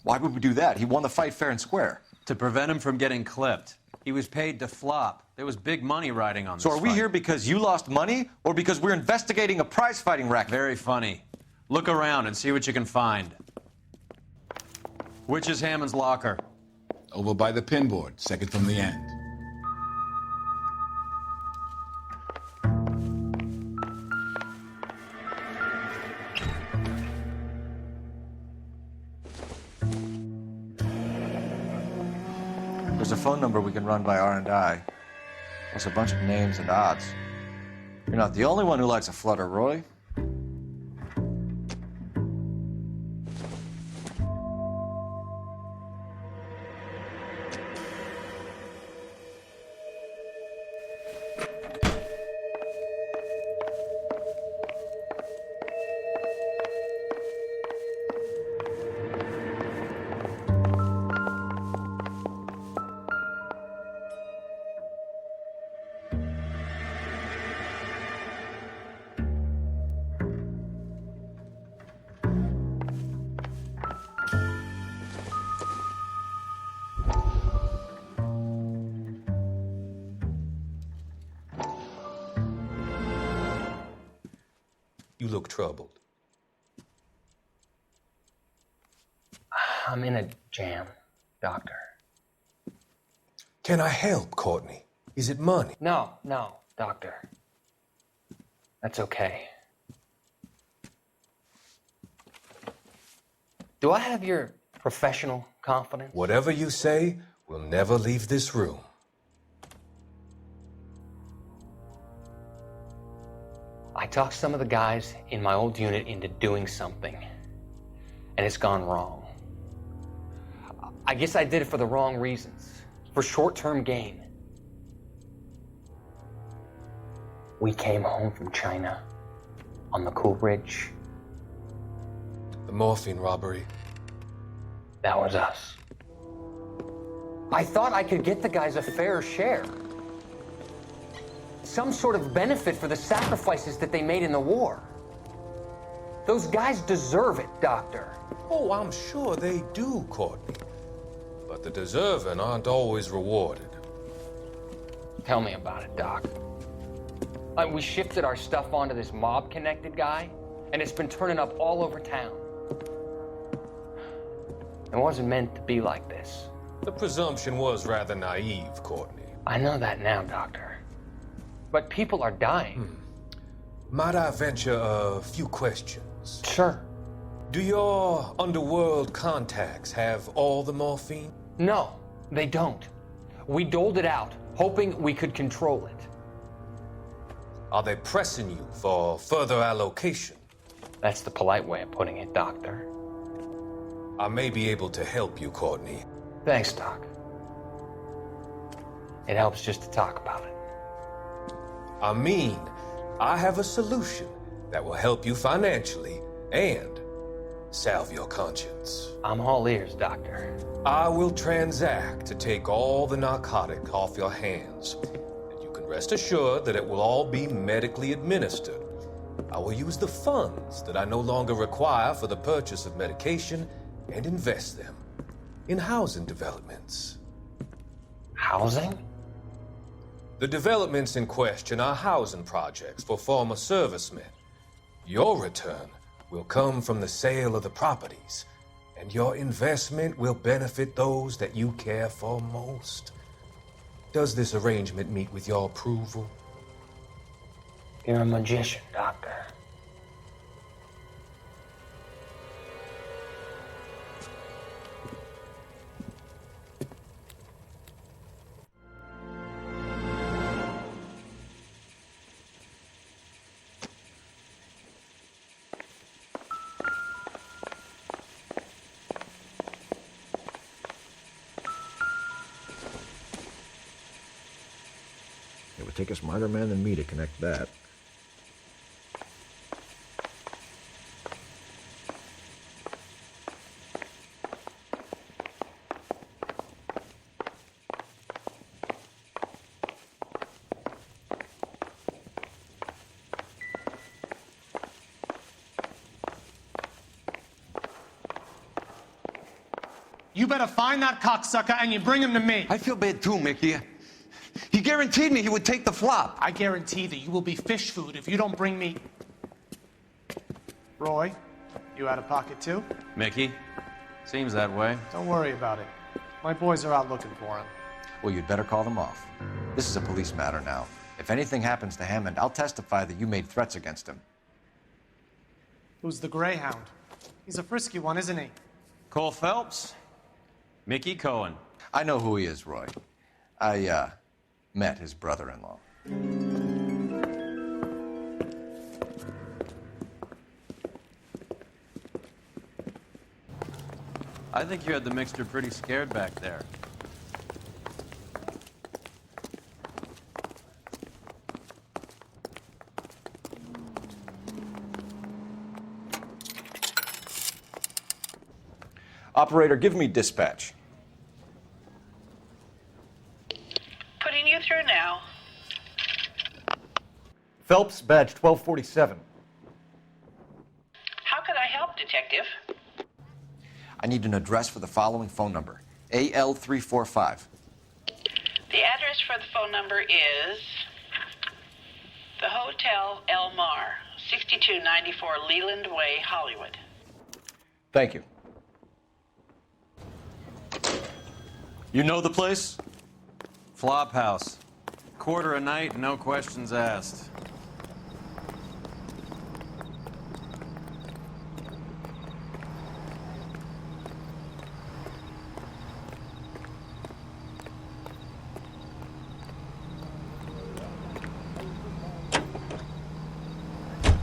Why would we do that? He won the fight fair and square. To prevent him from getting clipped. He was paid to flop. There was big money riding on this So are we fight. here because you lost money or because we're investigating a prize-fighting racket? Very funny. Look around and see what you can find. Which is Hammond's locker? Over by the pinboard, second from the end. There's a phone number we can run by R&I. Plus a bunch of names and odds. You're not the only one who likes a flutter, Roy. You look troubled. I'm in a jam, Doctor. Can I help, Courtney? Is it money? No, Doctor. That's okay. Do I have your professional confidence? Whatever you say, we'll never leave this room. I talked some of the guys in my old unit into doing something, and it's gone wrong. I guess I did it for the wrong reasons, for short-term gain. We came home from China on the Coolidge. The morphine robbery. That was us. I thought I could get the guys a fair share. Some sort of benefit for the sacrifices that they made in the war. Those guys deserve it, Doctor. Oh, I'm sure they do, Courtney. But the deserving aren't always rewarded. Tell me about it, Doc. We shifted our stuff onto this mob-connected guy, and it's been turning up all over town. It wasn't meant to be like this. The presumption was rather naive, Courtney. I know that now, Doctor. But people are dying. Might I venture a few questions? Sure. Do your underworld contacts have all the morphine? No, they don't. We doled it out, hoping we could control it. Are they pressing you for further allocation? That's the polite way of putting it, Doctor. I may be able to help you, Courtney. Thanks, Doc. It helps just to talk about it. I mean, I have a solution that will help you financially and salve your conscience. I'm all ears, Doctor. I will transact to take all the narcotic off your hands. And you can rest assured that it will all be medically administered. I will use the funds that I no longer require for the purchase of medication and invest them in housing developments. Housing? The developments in question are housing projects for former servicemen. Your return will come from the sale of the properties, and your investment will benefit those that you care for most. Does this arrangement meet with your approval? You're a magician, Doctor. It would take a smarter man than me to connect that. You better find that cocksucker and you bring him to me. I feel bad too, Mickey. He guaranteed me he would take the flop. I guarantee that you will be fish food if you don't bring me... Roy, you out of pocket too? Mickey? Seems that way. Don't worry about it. My boys are out looking for him. Well, you'd better call them off. This is a police matter now. If anything happens to Hammond, I'll testify that you made threats against him. Who's the Greyhound? He's a frisky one, isn't he? Cole Phelps? Mickey Cohen. I know who he is, Roy. I, met his brother-in-law. I think you had the mixture pretty scared back there. Operator, give me dispatch. Putting you through now. Phelps, badge 1247. How could I help, Detective? I need an address for the following phone number. AL345. The address for the phone number is the Hotel El Mar, 6294 Leland Way, Hollywood. Thank you. You know the place? Flophouse. Quarter a night, no questions asked.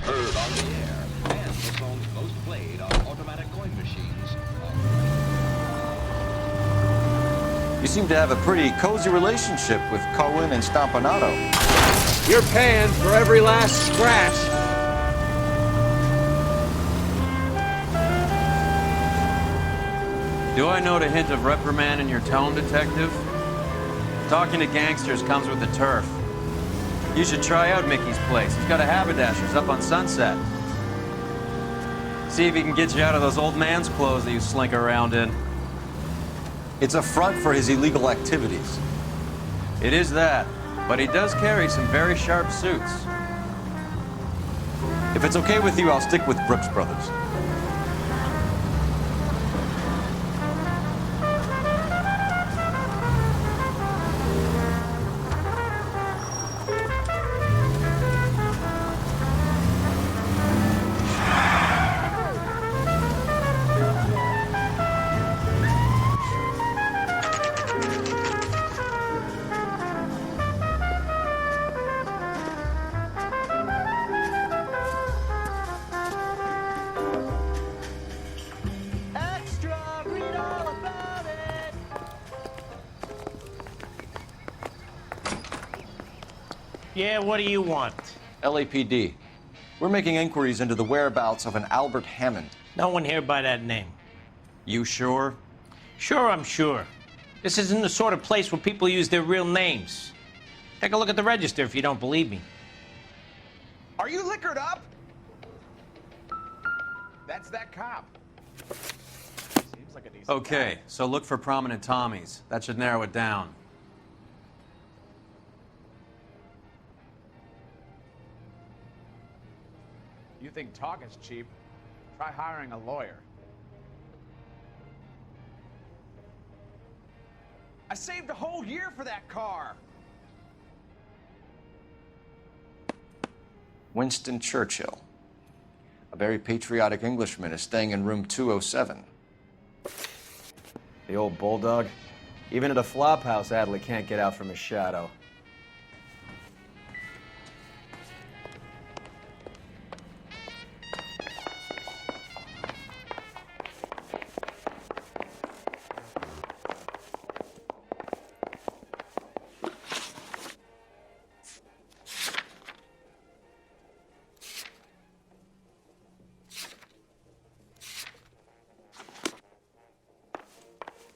Heard on the air, and the songs most played on automatic coin machines. You seem to have a pretty cozy relationship with Cohen and Stompanato. You're paying for every last scratch. Do I note a hint of reprimand in your tone, Detective? Talking to gangsters comes with the turf. You should try out Mickey's place. He's got a haberdasher's up on Sunset. See if he can get you out of those old man's clothes that you slink around in. It's a front for his illegal activities. It is that, but he does carry some very sharp suits. If it's okay with you, I'll stick with Brooks Brothers. Yeah, what do you want? LAPD. We're making inquiries into the whereabouts of an Albert Hammond. No one here by that name. You sure? Sure, I'm sure. This isn't the sort of place where people use their real names. Take a look at the register if you don't believe me. Are you liquored up? That's that cop. Seems like a decent Okay, guy. so look for prominent Tommies. That should narrow it down. You think talk is cheap? Try hiring a lawyer. I saved a whole year for that car. Winston Churchill. A very patriotic Englishman is staying in room 207. The old bulldog. Even at a flop house, Adley can't get out from his shadow.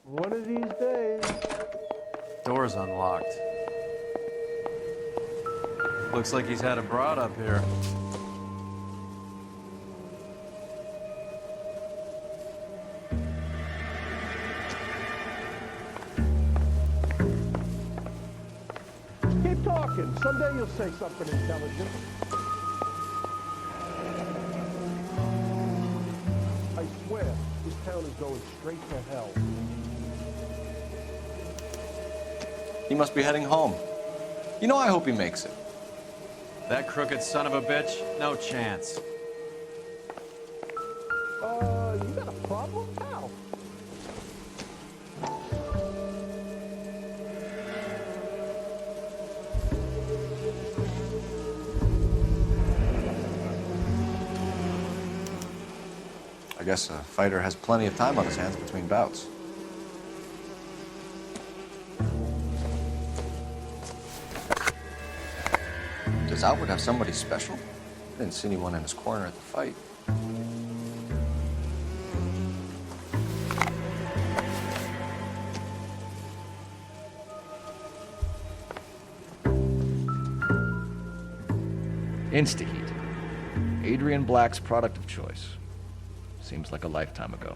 One of these days. Door's unlocked. Looks like he's had a broad up here. talking. Someday you'll say something intelligent. I swear, this town is going straight to hell. He must be heading home. You know, I hope he makes it. That crooked son of a bitch? No chance. You got a problem, pal? I guess a fighter has plenty of time on his hands between bouts. Does Albert have somebody special? I didn't see anyone in his corner at the fight. Instaheat. Adrian Black's product of choice. Seems like a lifetime ago.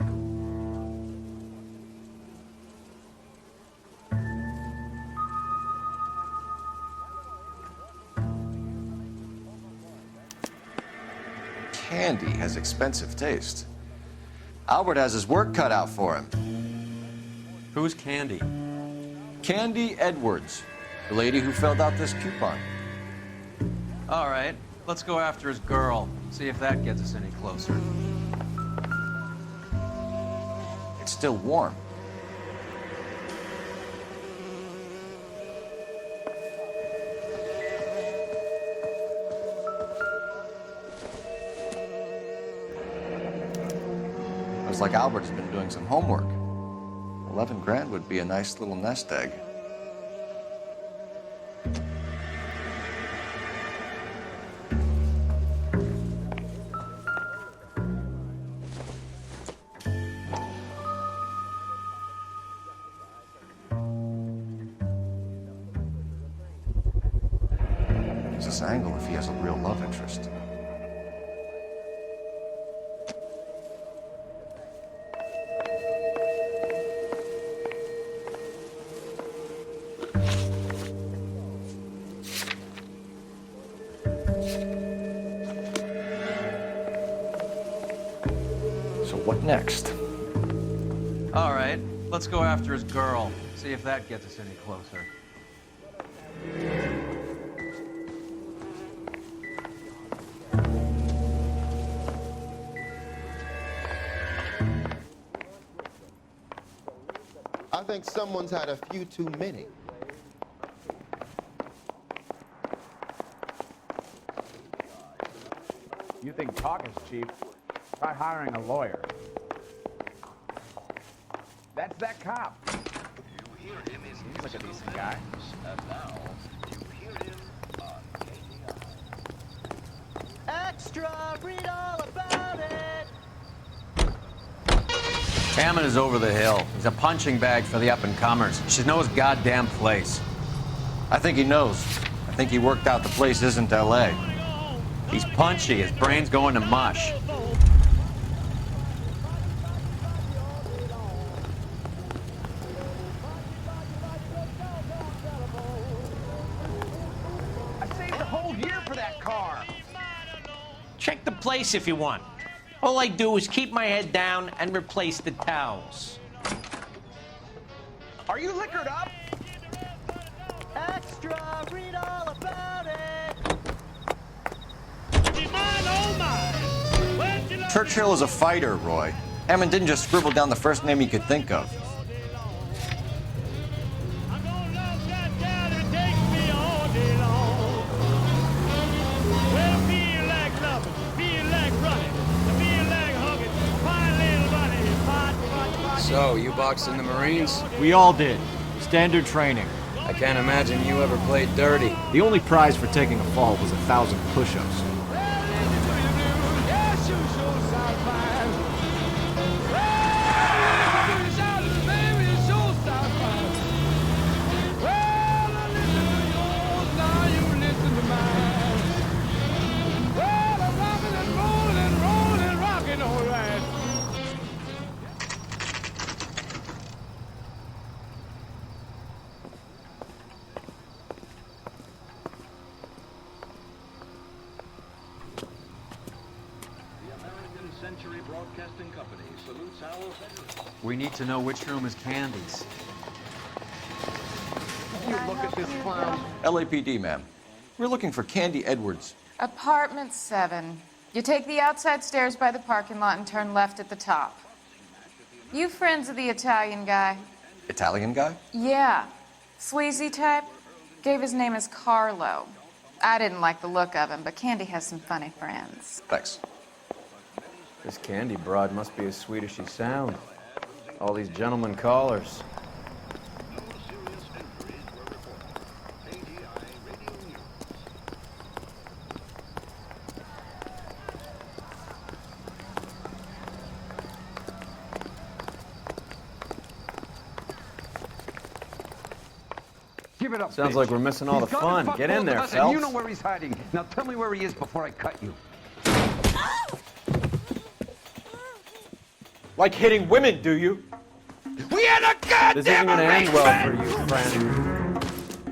Candy has expensive taste. Albert has his work cut out for him. Who's Candy? Candy Edwards, the lady who filled out this coupon. All right, let's go after his girl. See if that gets us any closer. It's still warm. Looks like Albert has been doing some homework. 11 grand would be a nice little nest egg. Gives us angle if he has a real love interest. So what next? All right, let's go after his girl. See if that gets us any closer. I think someone's had a few too many. You think talking's cheap? Try hiring a lawyer. That's that cop. Seems like a decent guy. Extra, read all about it. Hammond is over the hill. He's a punching bag for the up-and-comers. She knows his goddamn place. I think he knows. I think he worked out the place isn't L.A. He's punchy. His brain's going to mush. I saved a whole year for that car. Check the place if you want. All I do is keep my head down and replace the towels. Are you liquored up? Extra, read all about it. Churchill is a fighter, Roy. Hammond didn't just scribble down the first name he could think of. So, you boxed in the Marines? We all did. Standard training. I can't imagine you ever played dirty. The only prize for taking a fall was 1,000 push-ups. Century Broadcasting Company salutes our veterans. We need to know which room is Candy's. You look at this clown. LAPD, ma'am. We're looking for Candy Edwards. Apartment 7. You take the outside stairs by the parking lot and turn left at the top. You friends of the Italian guy? Italian guy? Yeah. Sleazy type. Gave his name as Carlo. I didn't like the look of him, but Candy has some funny friends. Thanks. This Candy broad must be as sweet as she sounds. All these gentlemen callers. Give it up, Sounds bitch. like we're missing all the He's gonna fun. fuck Get in both there, of us, and Phelps. you know where he's hiding. Now tell me where he is before I cut you. Like hitting women, do you? We had a goddamn This isn't gonna end well for you, friend.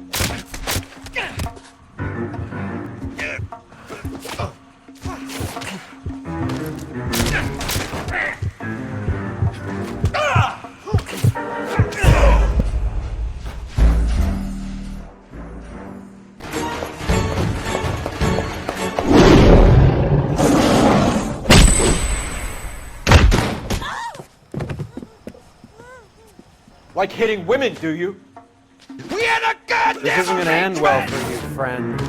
Like hitting women, do you? We had a goddamn This isn't gonna end well for you, friend.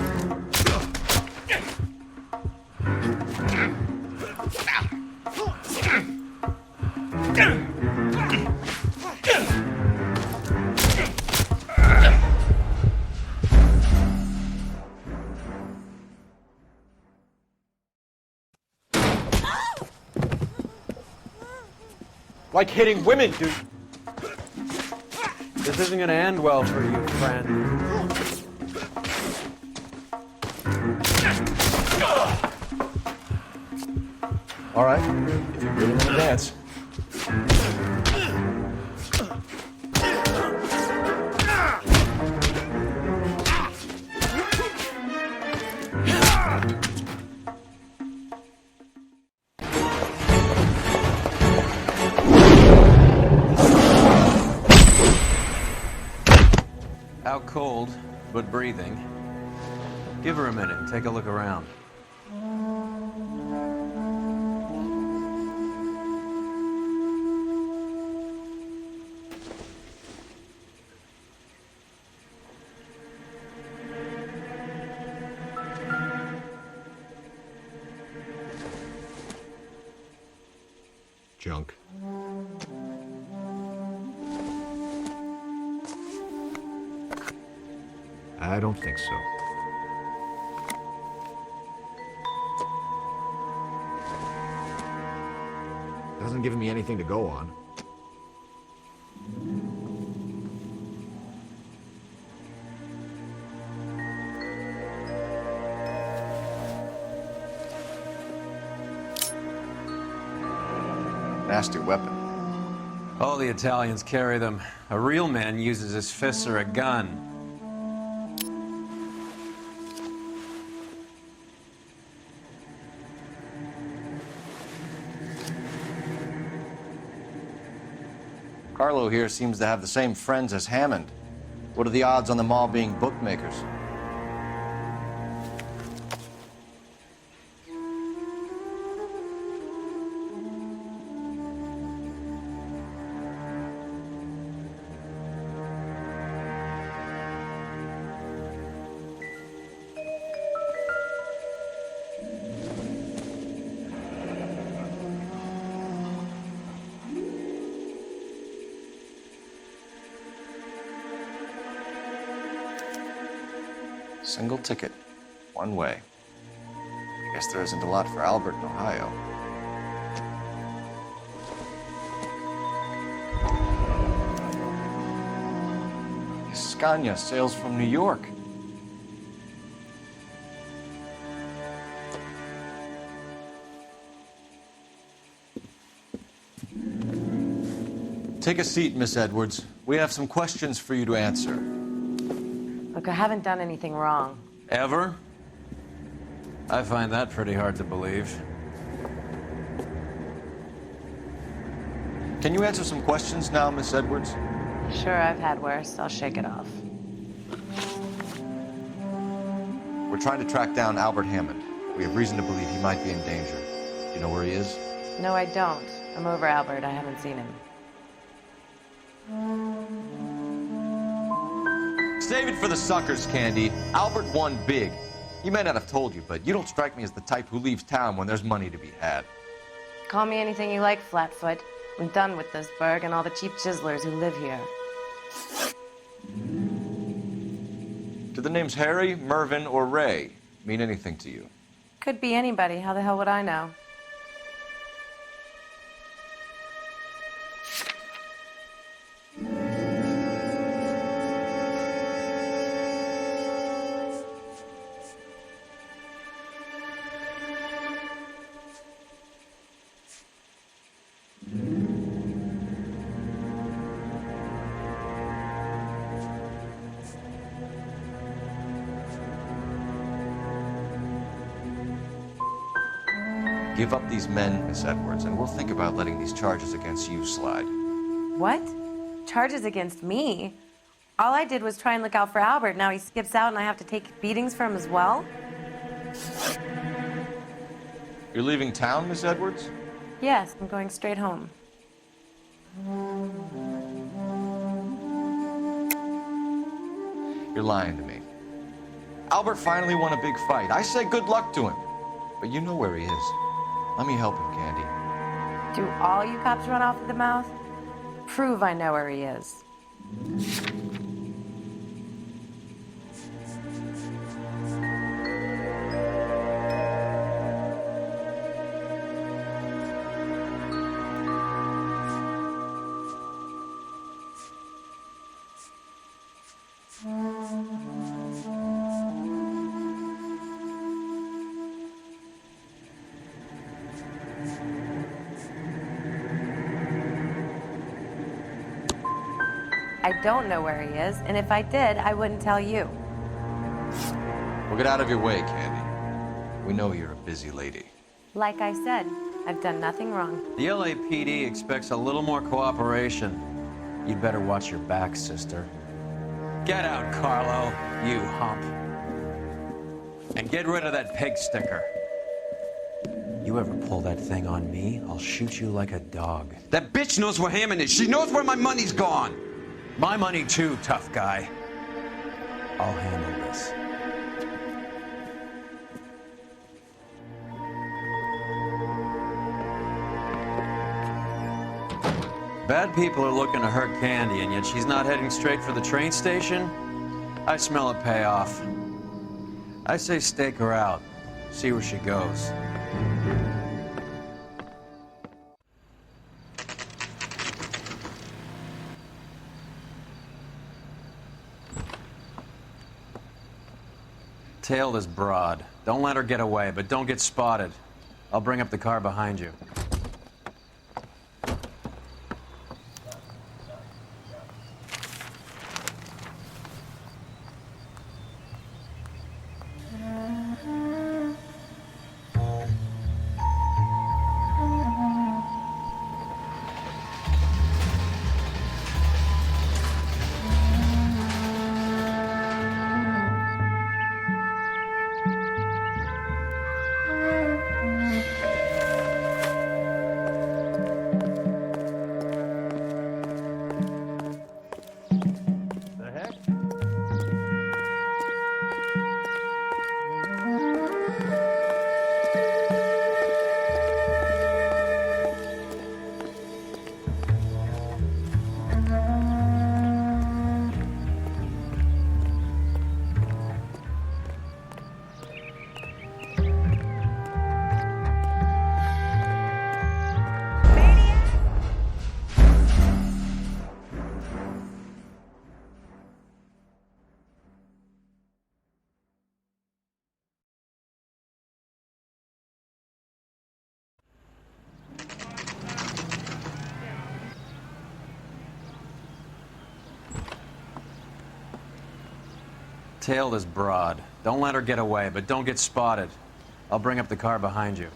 Like hitting women, do you? This isn't gonna end well for you, friend. All right, if you really want to dance. Out cold, but breathing. Give her a minute. Take a look around. Junk. I don't think so. Doesn't give me anything to go on. Nasty weapon. All the Italians carry them. A real man uses his fists or a gun. Carlo here seems to have the same friends as Hammond. What are the odds on them all being bookmakers? Single ticket, one way. I guess there isn't a lot for Albert in Ohio. Scania sails from New York. Take a seat, Miss Edwards. We have some questions for you to answer. Look, I haven't done anything wrong. Ever? I find that pretty hard to believe. Can you answer some questions now, Miss Edwards? Sure, I've had worse. I'll shake it off. We're trying to track down Albert Hammond. We have reason to believe he might be in danger. Do you know where he is? No, I don't. I'm over Albert. I haven't seen him. Save it for the suckers, Candy. Albert won big. He may not have told you, but you don't strike me as the type who leaves town when there's money to be had. Call me anything you like, Flatfoot. I'm done with this burg and all the cheap chiselers who live here. Do the names Harry, Mervyn, or Ray mean anything to you? Could be anybody. How the hell would I know? Give up these men, Miss Edwards, and we'll think about letting these charges against you slide. What? Charges against me? All I did was try and look out for Albert. Now he skips out and I have to take beatings for him as well? You're leaving town, Miss Edwards? Yes, I'm going straight home. You're lying to me. Albert finally won a big fight. I say good luck to him. But you know where he is. Let me help him, Candy. Do all you cops run off with the mouth? Prove I know where he is. I don't know where he is, and if I did, I wouldn't tell you. Well, get out of your way, Candy. We know you're a busy lady. Like I said, I've done nothing wrong. The LAPD expects a little more cooperation. You'd better watch your back, sister. Get out, Carlo, you hump. And get rid of that pig sticker. You ever pull that thing on me, I'll shoot you like a dog. That bitch knows where Hammond is. She knows where my money's gone. My money too, tough guy. I'll handle this. Bad people are looking to hurt Candy, and yet she's not heading straight for the train station? I smell a payoff. I say stake her out. See where she goes. Tail this broad. Don't let her get away, but don't get spotted. I'll bring up the car behind you. Tail this broad. Don't let her get away, but don't get spotted. I'll bring up the car behind you.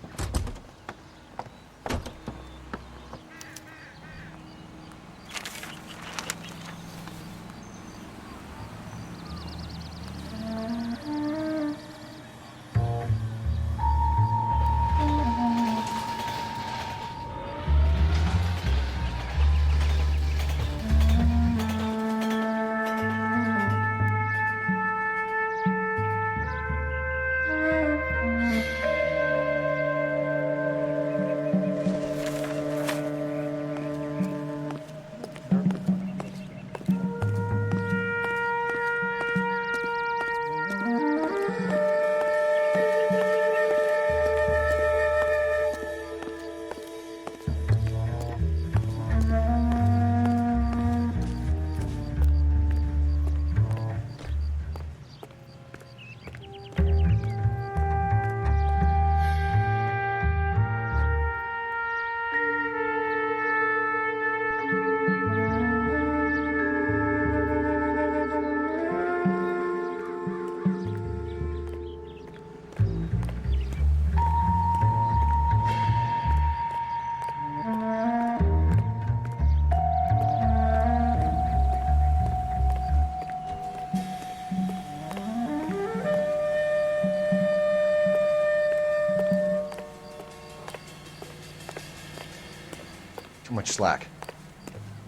Too much slack.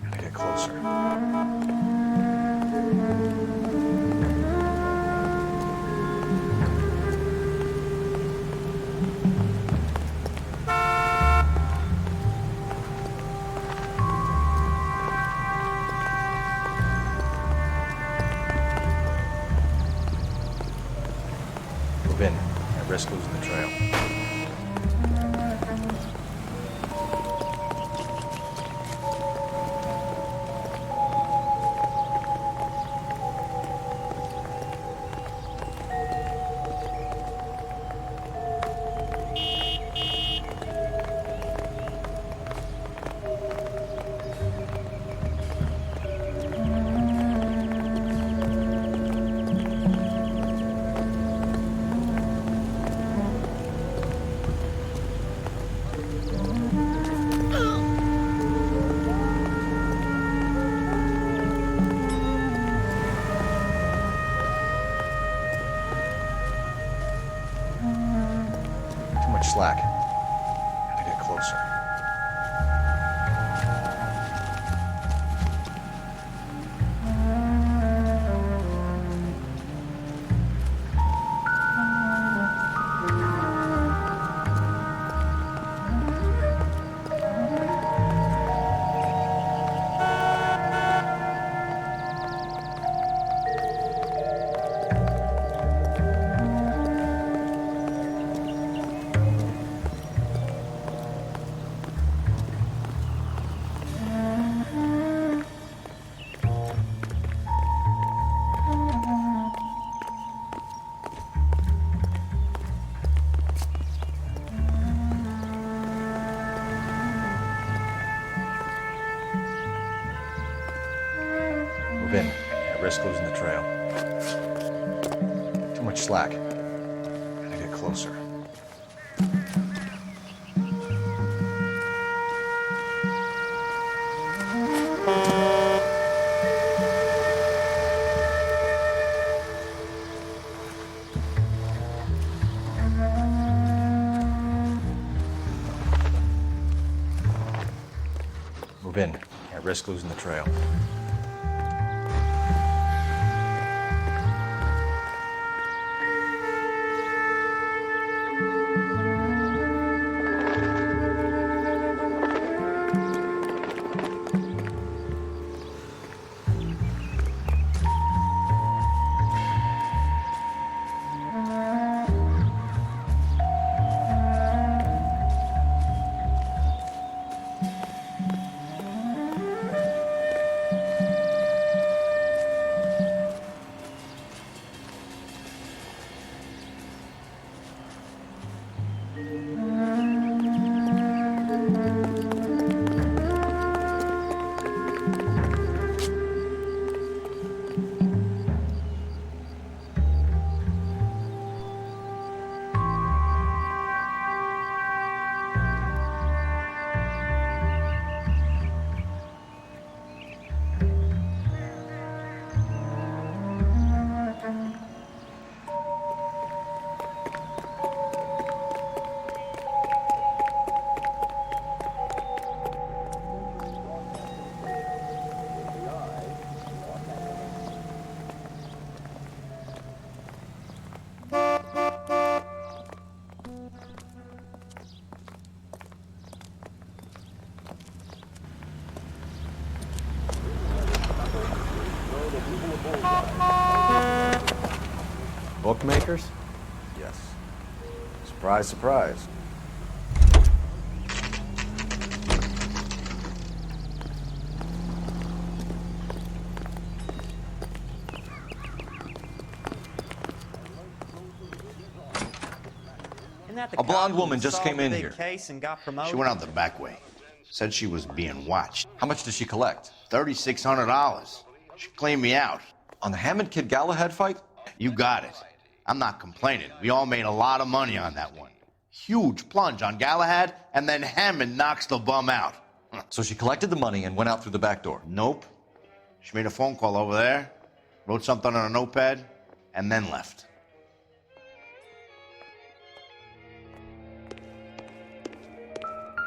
Gotta get closer. Move in. I risk losing the trail. Slack. Gotta get closer. Move in. I risk losing the trail. Too much slack. Gotta get closer. Move in. I risk losing the trail. Bookmakers? Yes. Surprise, surprise. A blonde woman just came in here. She went out the back way. Said she was being watched. How much did she collect? $3,600. She cleaned me out. On the Hammond Kid Galahad fight? You got it. I'm not complaining. We all made a lot of money on that one. Huge plunge on Galahad, and then Hammond knocks the bum out. So she collected the money and went out through the back door? Nope. She made a phone call over there, wrote something on a notepad, and then left.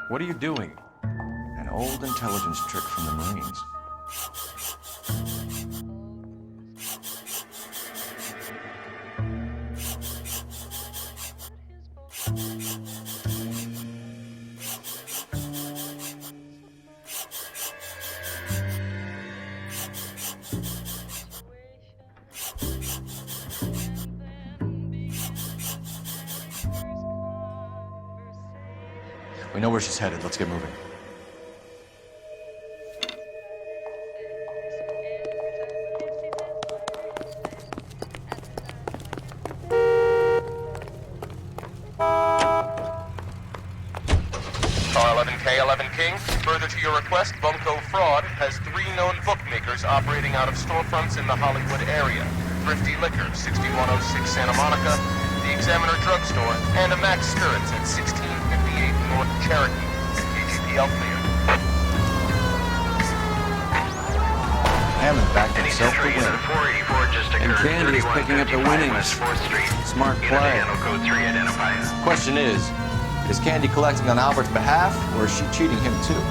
What are you doing? An old intelligence trick from the Marines. We know where she's headed. Let's get moving. Car 11K, 11 King. Further to your request, Bunko Fraud has 3 known bookmakers operating out of storefronts in the Hollywood area. Thrifty Liquor, 6106 Santa Monica, the Examiner Drugstore, and a Max Spirits at 1658 North Cherokee. KGPL clear. Hammond backed himself to win. And Candy is picking up the winnings. Smart play. Question is Candy collecting on Albert's behalf, or is she cheating him too?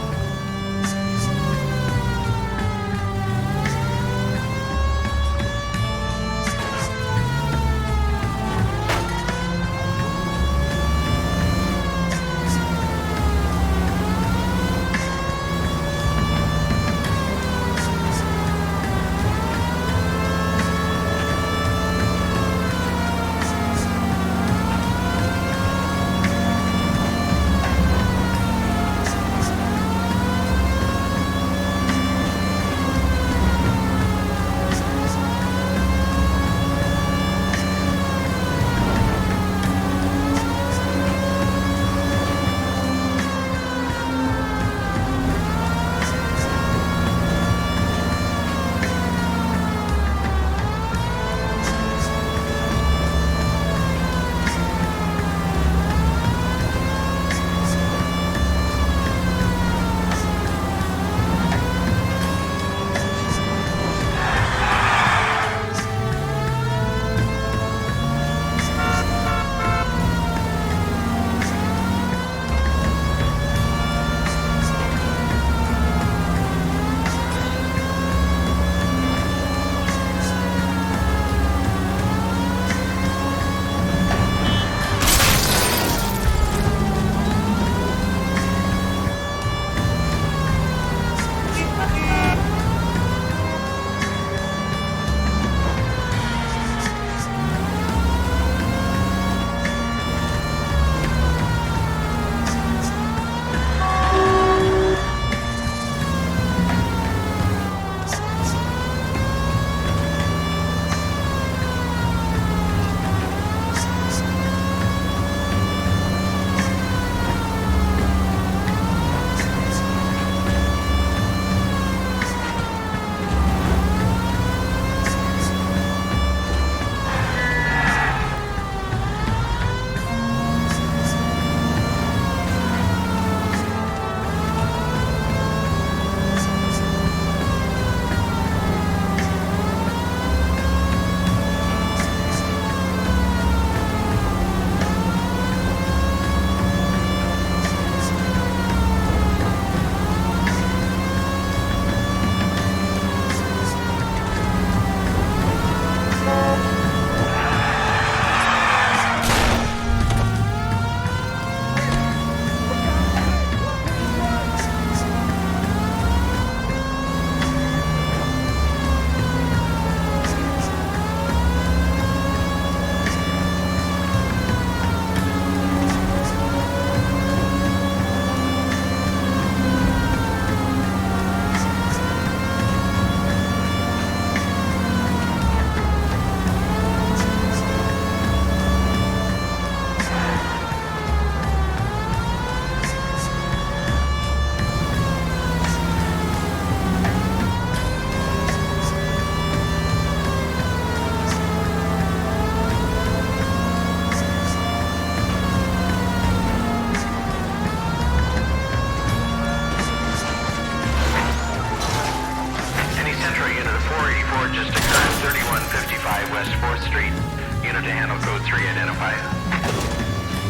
Unit to handle code 3, identify.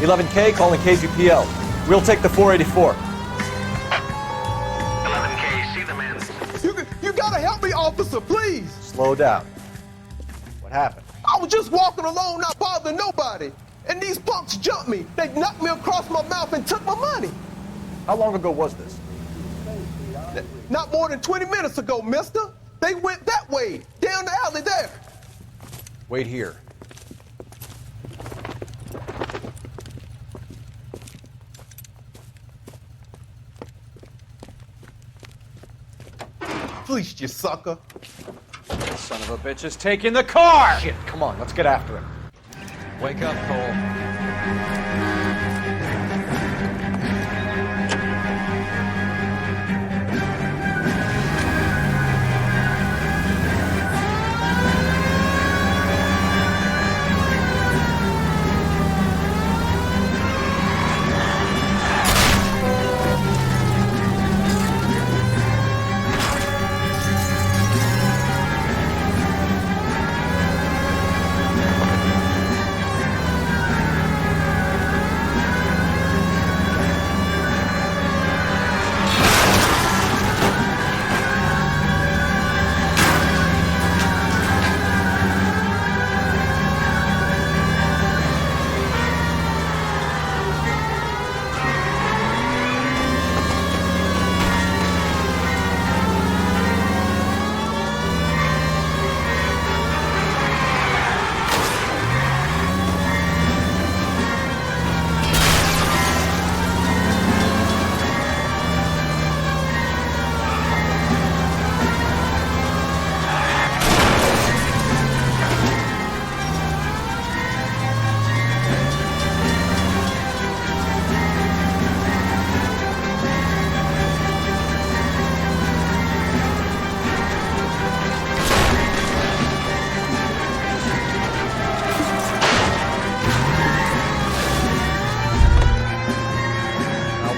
11K calling KGPL. We'll take the 484. commands. You gotta help me, officer, please. Slow down. What happened? I was just walking along, not bothering nobody. And these punks jumped me. They knocked me across my mouth and took my money. How long ago was this? Not more than 20 minutes ago, mister. They went that way, down the alley there. Wait here. Fleeced you, sucker. Son of a bitch is taking the car! Shit, come on, let's get after him. Wake up, Cole.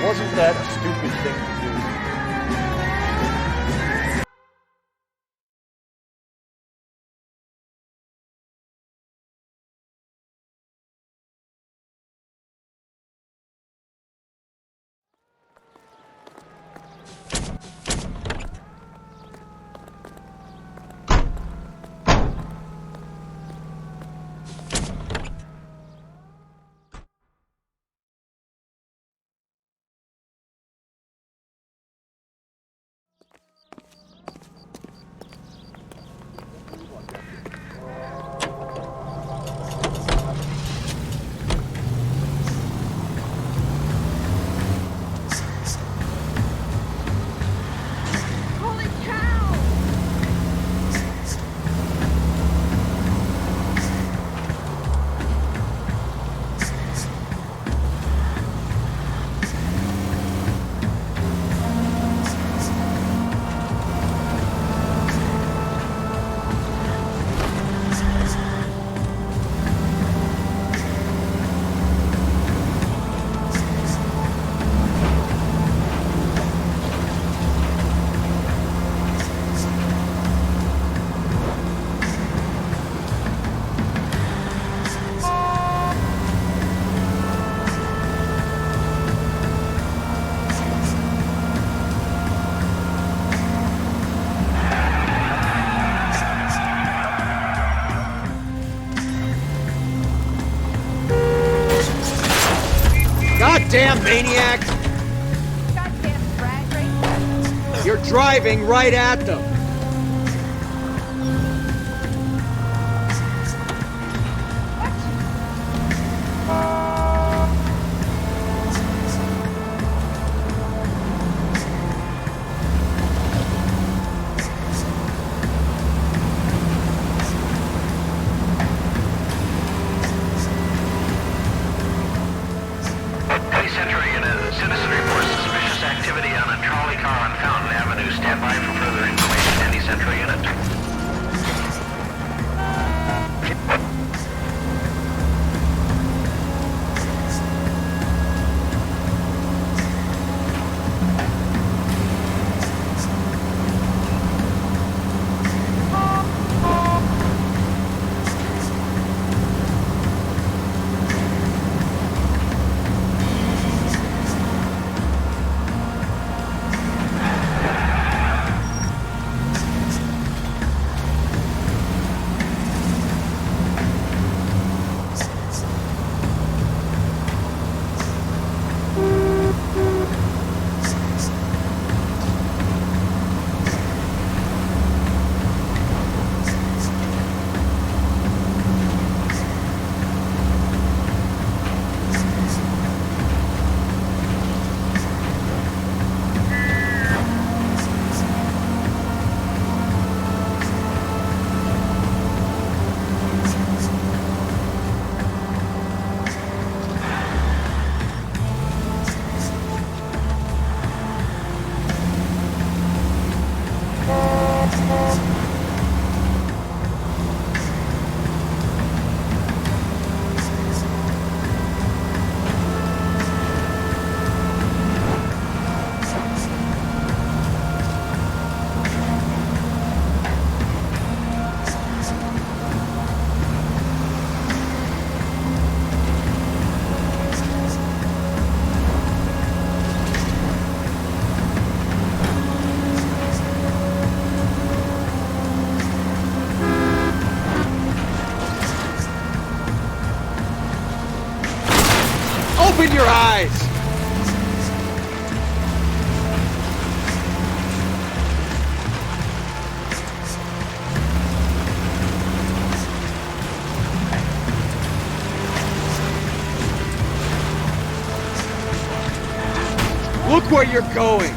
Wasn't that a stupid thing to do? Goddamn maniac! Goddamn drag race. You're driving right at them. Central Unit, citizen reports suspicious activity on a trolley car on Fountain Avenue. Stand by for further information. Any Central Unit. your eyes! Look where you're going!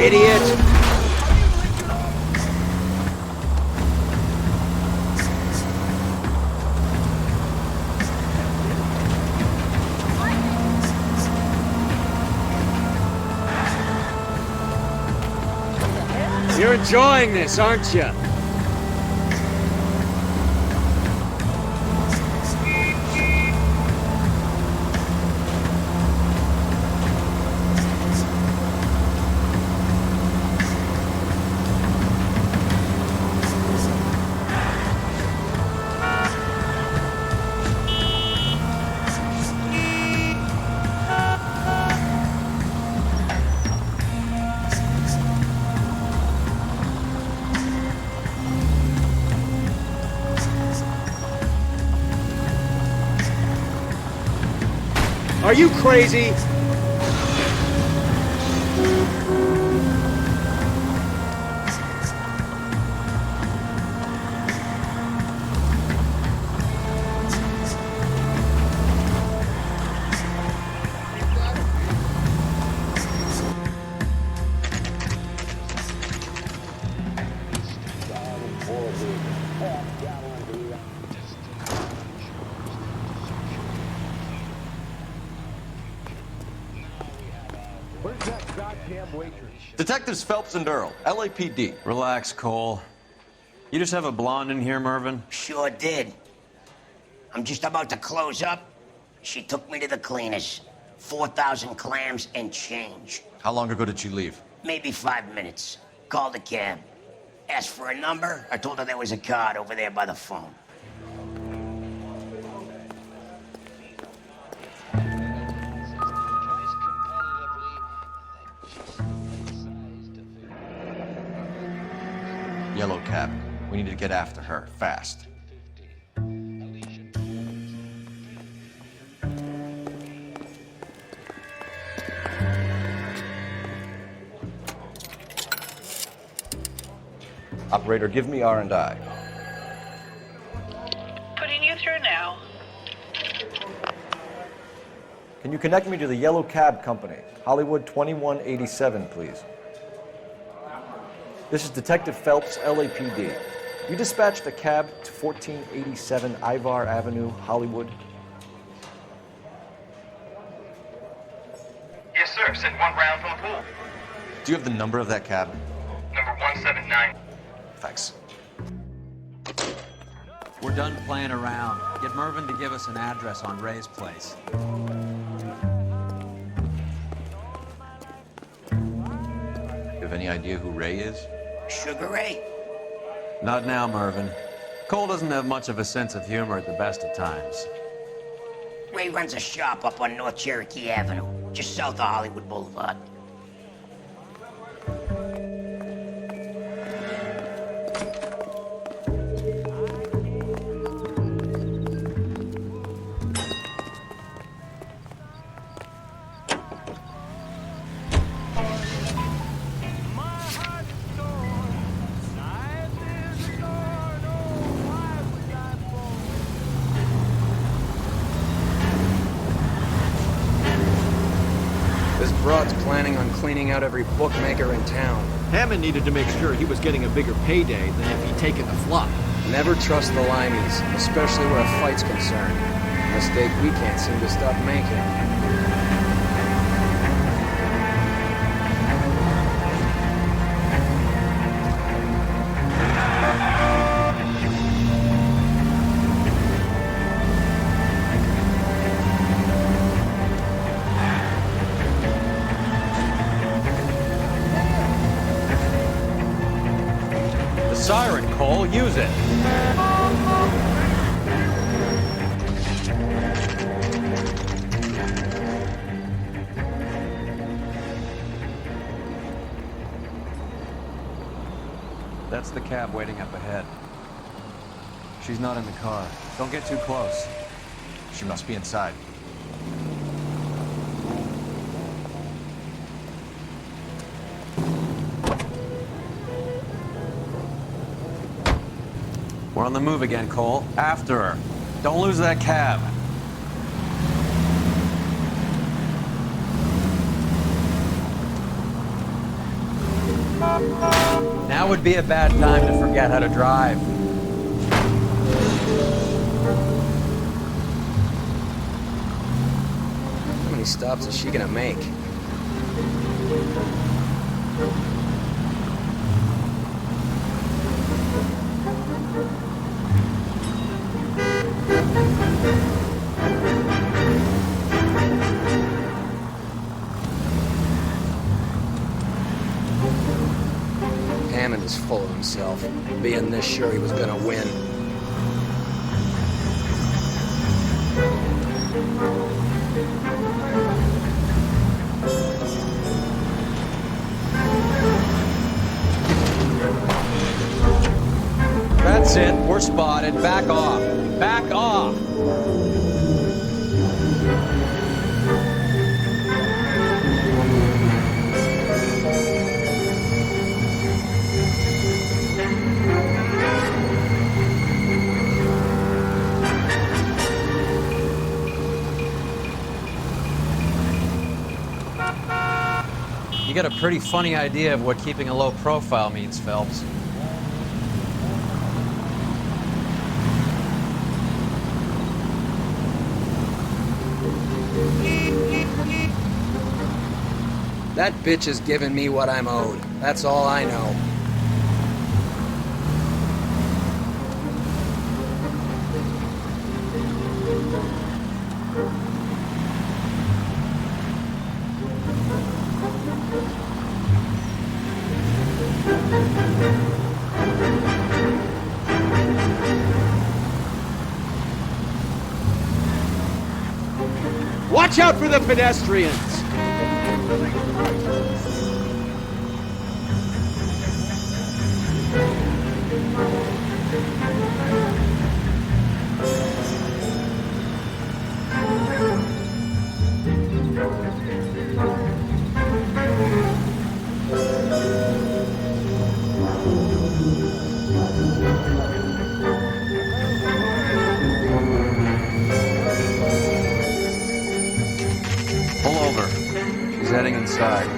Idiot! You're enjoying this, aren't you? Are you crazy? Detectives Phelps and Earl, LAPD. Relax, Cole. You just have a blonde in here, Mervyn? Sure did. I'm just about to close up. She took me to the cleaners. 4,000 clams and change. How long ago did she leave? Maybe 5 minutes. Called a cab. Asked for a number. I told her there was a card over there by the phone. Yellow cab. We need to get after her, fast. Operator, give me R&I. Putting you through now. Can you connect me to the Yellow Cab Company? Hollywood 2187, please. This is Detective Phelps, LAPD. You dispatched a cab to 1487 Ivar Avenue, Hollywood. Yes, sir. Sent one round from the pool. Do you have the number of that cab? Number 179. Thanks. We're done playing around. Get Mervyn to give us an address on Ray's place. You have any idea who Ray is? Sugar Ray? Not now, Mervyn. Cole doesn't have much of a sense of humor at the best of times. Ray runs a shop up on North Cherokee Avenue, just south of Hollywood Boulevard. Broad's planning on cleaning out every bookmaker in town. Hammond needed to make sure he was getting a bigger payday than if he'd taken the flop. Never trust the limeys, especially where a fight's concerned. A mistake we can't seem to stop making. Siren, Cole, use it. That's the cab waiting up ahead. She's not in the car. Don't get too close. She must be inside. We're on the move again, Cole. After her. Don't lose that cab. Now would be a bad time to forget how to drive. How many stops is she gonna make? Hammond is full of himself, being this sure he was gonna win. That's it. We're spotted. Back off. Back off. You got a pretty funny idea of what keeping a low profile means, Phelps. That bitch is giving me what I'm owed. That's all I know. Watch out for the pedestrians! Pull over. She's heading inside.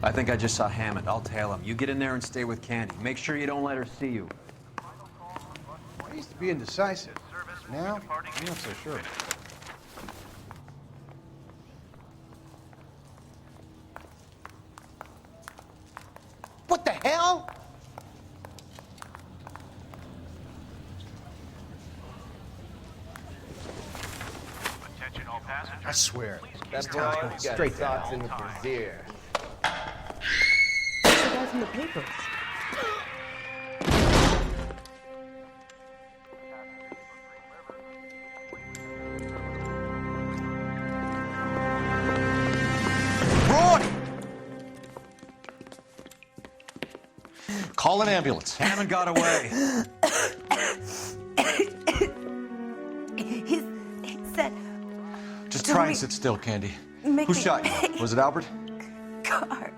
I think I just saw Hammond. I'll tail him. You get in there and stay with Candy. Make sure you don't let her see you. I used to be indecisive. Now, I'm not so sure. What the hell? I swear, that town's going straight to hell. in his ear. It's the guy from the papers. Call an ambulance. Hammond got away. He said... Just Tell try me- and sit still, Candy. Make Who me- shot you? Was it Albert? Car.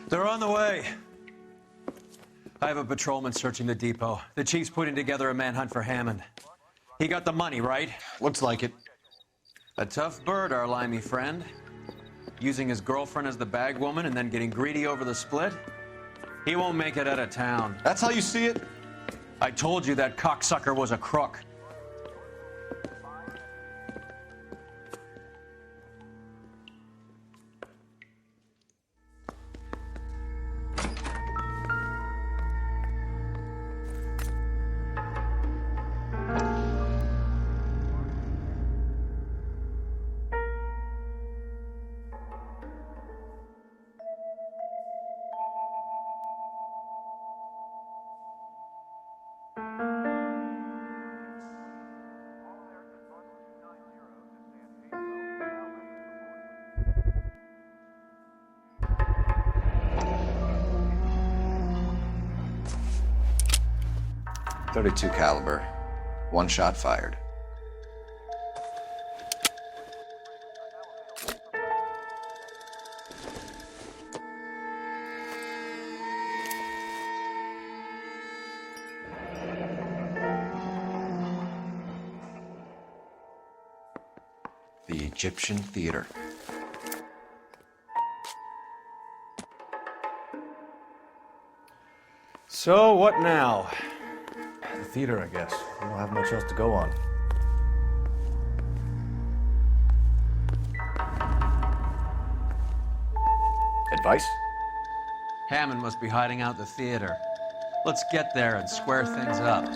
They're on the way. I have a patrolman searching the depot. The chief's putting together a manhunt for Hammond. He got the money, right? Looks like it. A tough bird, our limey friend. Using his girlfriend as the bag woman and then getting greedy over the split. He won't make it out of town. That's how you see it? I told you that cocksucker was a crook. .32 caliber. One shot fired. The Egyptian Theater. So, what now? The theater, I guess. We don't have much else to go on. Advice? Hammond must be hiding out the theater. Let's get there and square things up.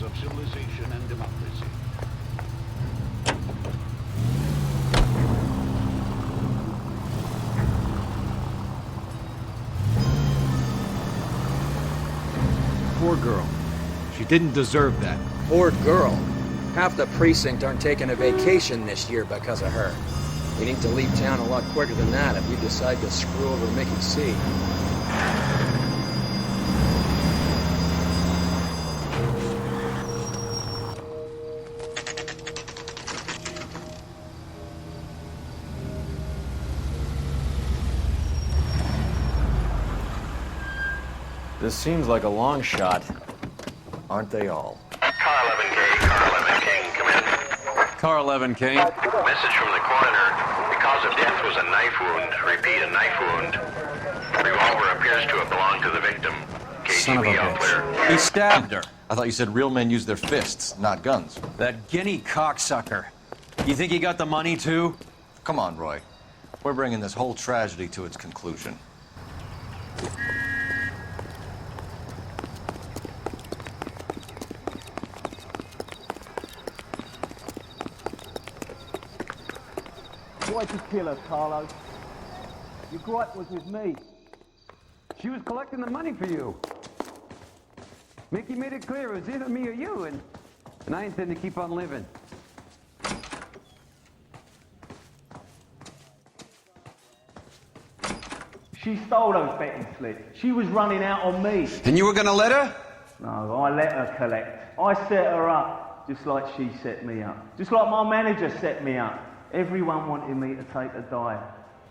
Of civilization and democracy. Poor girl. She didn't deserve that. Poor girl. Half the precinct aren't taking a vacation this year because of her. You need to leave town a lot quicker than that if you decide to screw over Mickey C. This seems like a long shot. Aren't they all? Car 11K, Car 11 King, come in. Car 11 King. Message from the coroner. The cause of death was a knife wound. Repeat, a knife wound. Revolver appears to have belonged to the victim. Son of a KGB all clear. bitch. He stabbed her. I thought you said real men use their fists, not guns. That guinea cocksucker. You think he got the money, too? Come on, Roy. We're bringing this whole tragedy to its conclusion. Why'd you kill her, Carlo? Your gripe was with me. She was collecting the money for you. Mickey made it clear it was either me or you, and I intend to keep on living. She stole those betting slips. She was running out on me. And you were gonna let her? No, I let her collect. I set her up, just like she set me up. Just like my manager set me up. Everyone wanted me to take a dive.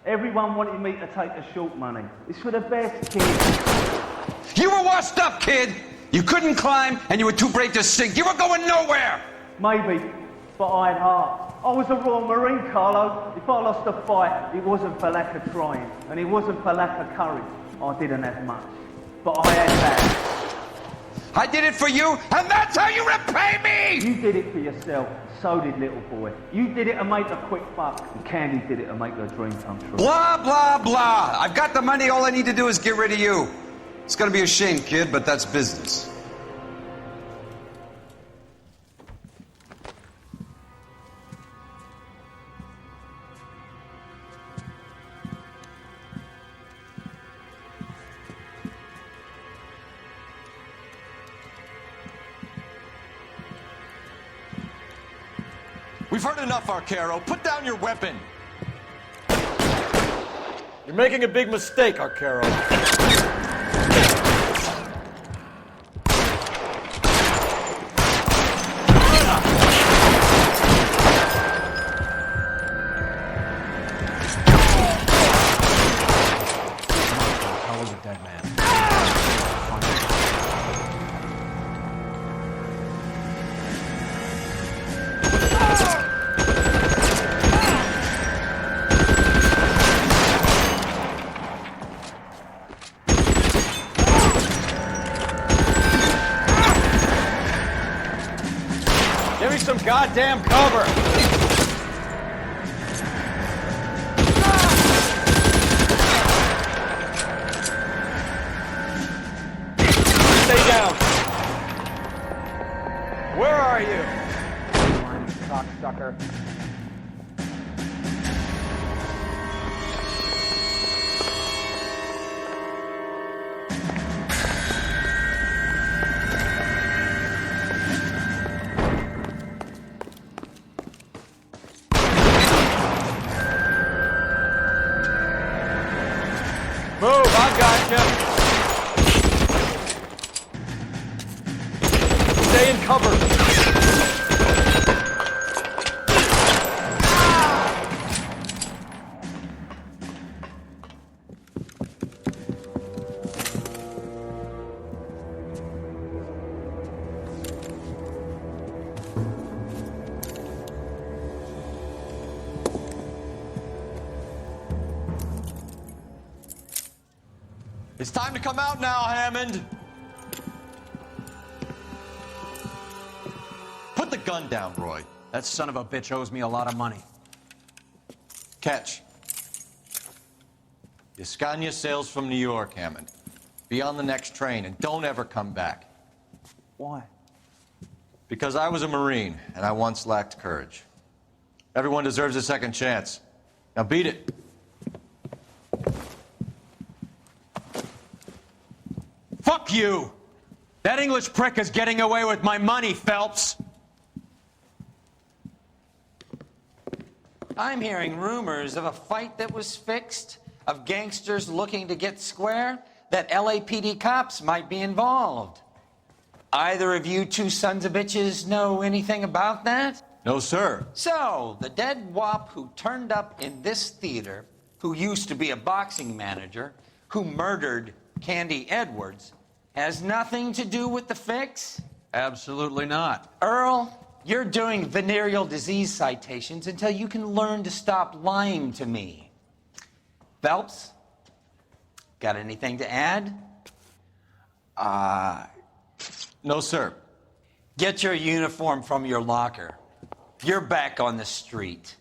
Everyone wanted me to take the short money. It's for the best, kid. You were washed up, kid! You couldn't climb, and you were too brave to sink. You were going nowhere! Maybe, but I had heart. I was a Royal Marine, Carlo. If I lost a fight, it wasn't for lack of trying, and it wasn't for lack of courage. I didn't have much, but I had that. I did it for you, and that's how you repay me! You did it for yourself. So did little boy. You did it to make a quick buck, and Candy did it to make her dream come true. Blah, blah, blah. I've got the money. All I need to do is get rid of you. It's gonna be a shame, kid, but that's business. We've heard enough, Arcaro. Put down your weapon. You're making a big mistake, Arcaro. Give me some goddamn cover! Stay down! Where are you? Cocksucker. Move, I gotcha. Stay in cover. It's time to come out now, Hammond. Put the gun down, Roy. That son of a bitch owes me a lot of money. Catch. Yascania sails from New York, Hammond. Be on the next train and don't ever come back. Why? Because I was a Marine and I once lacked courage. Everyone deserves a second chance. Now beat it. Fuck you! That English prick is getting away with my money, Phelps! I'm hearing rumors of a fight that was fixed, of gangsters looking to get square, that LAPD cops might be involved. Either of you two sons of bitches know anything about that? No, sir. So, the dead wop who turned up in this theater, who used to be a boxing manager, who murdered Candy Edwards, has nothing to do with the fix? Absolutely not. Earl, you're doing venereal disease citations until you can learn to stop lying to me. Phelps, got anything to add? No, sir. Get your uniform from your locker. You're back on the street.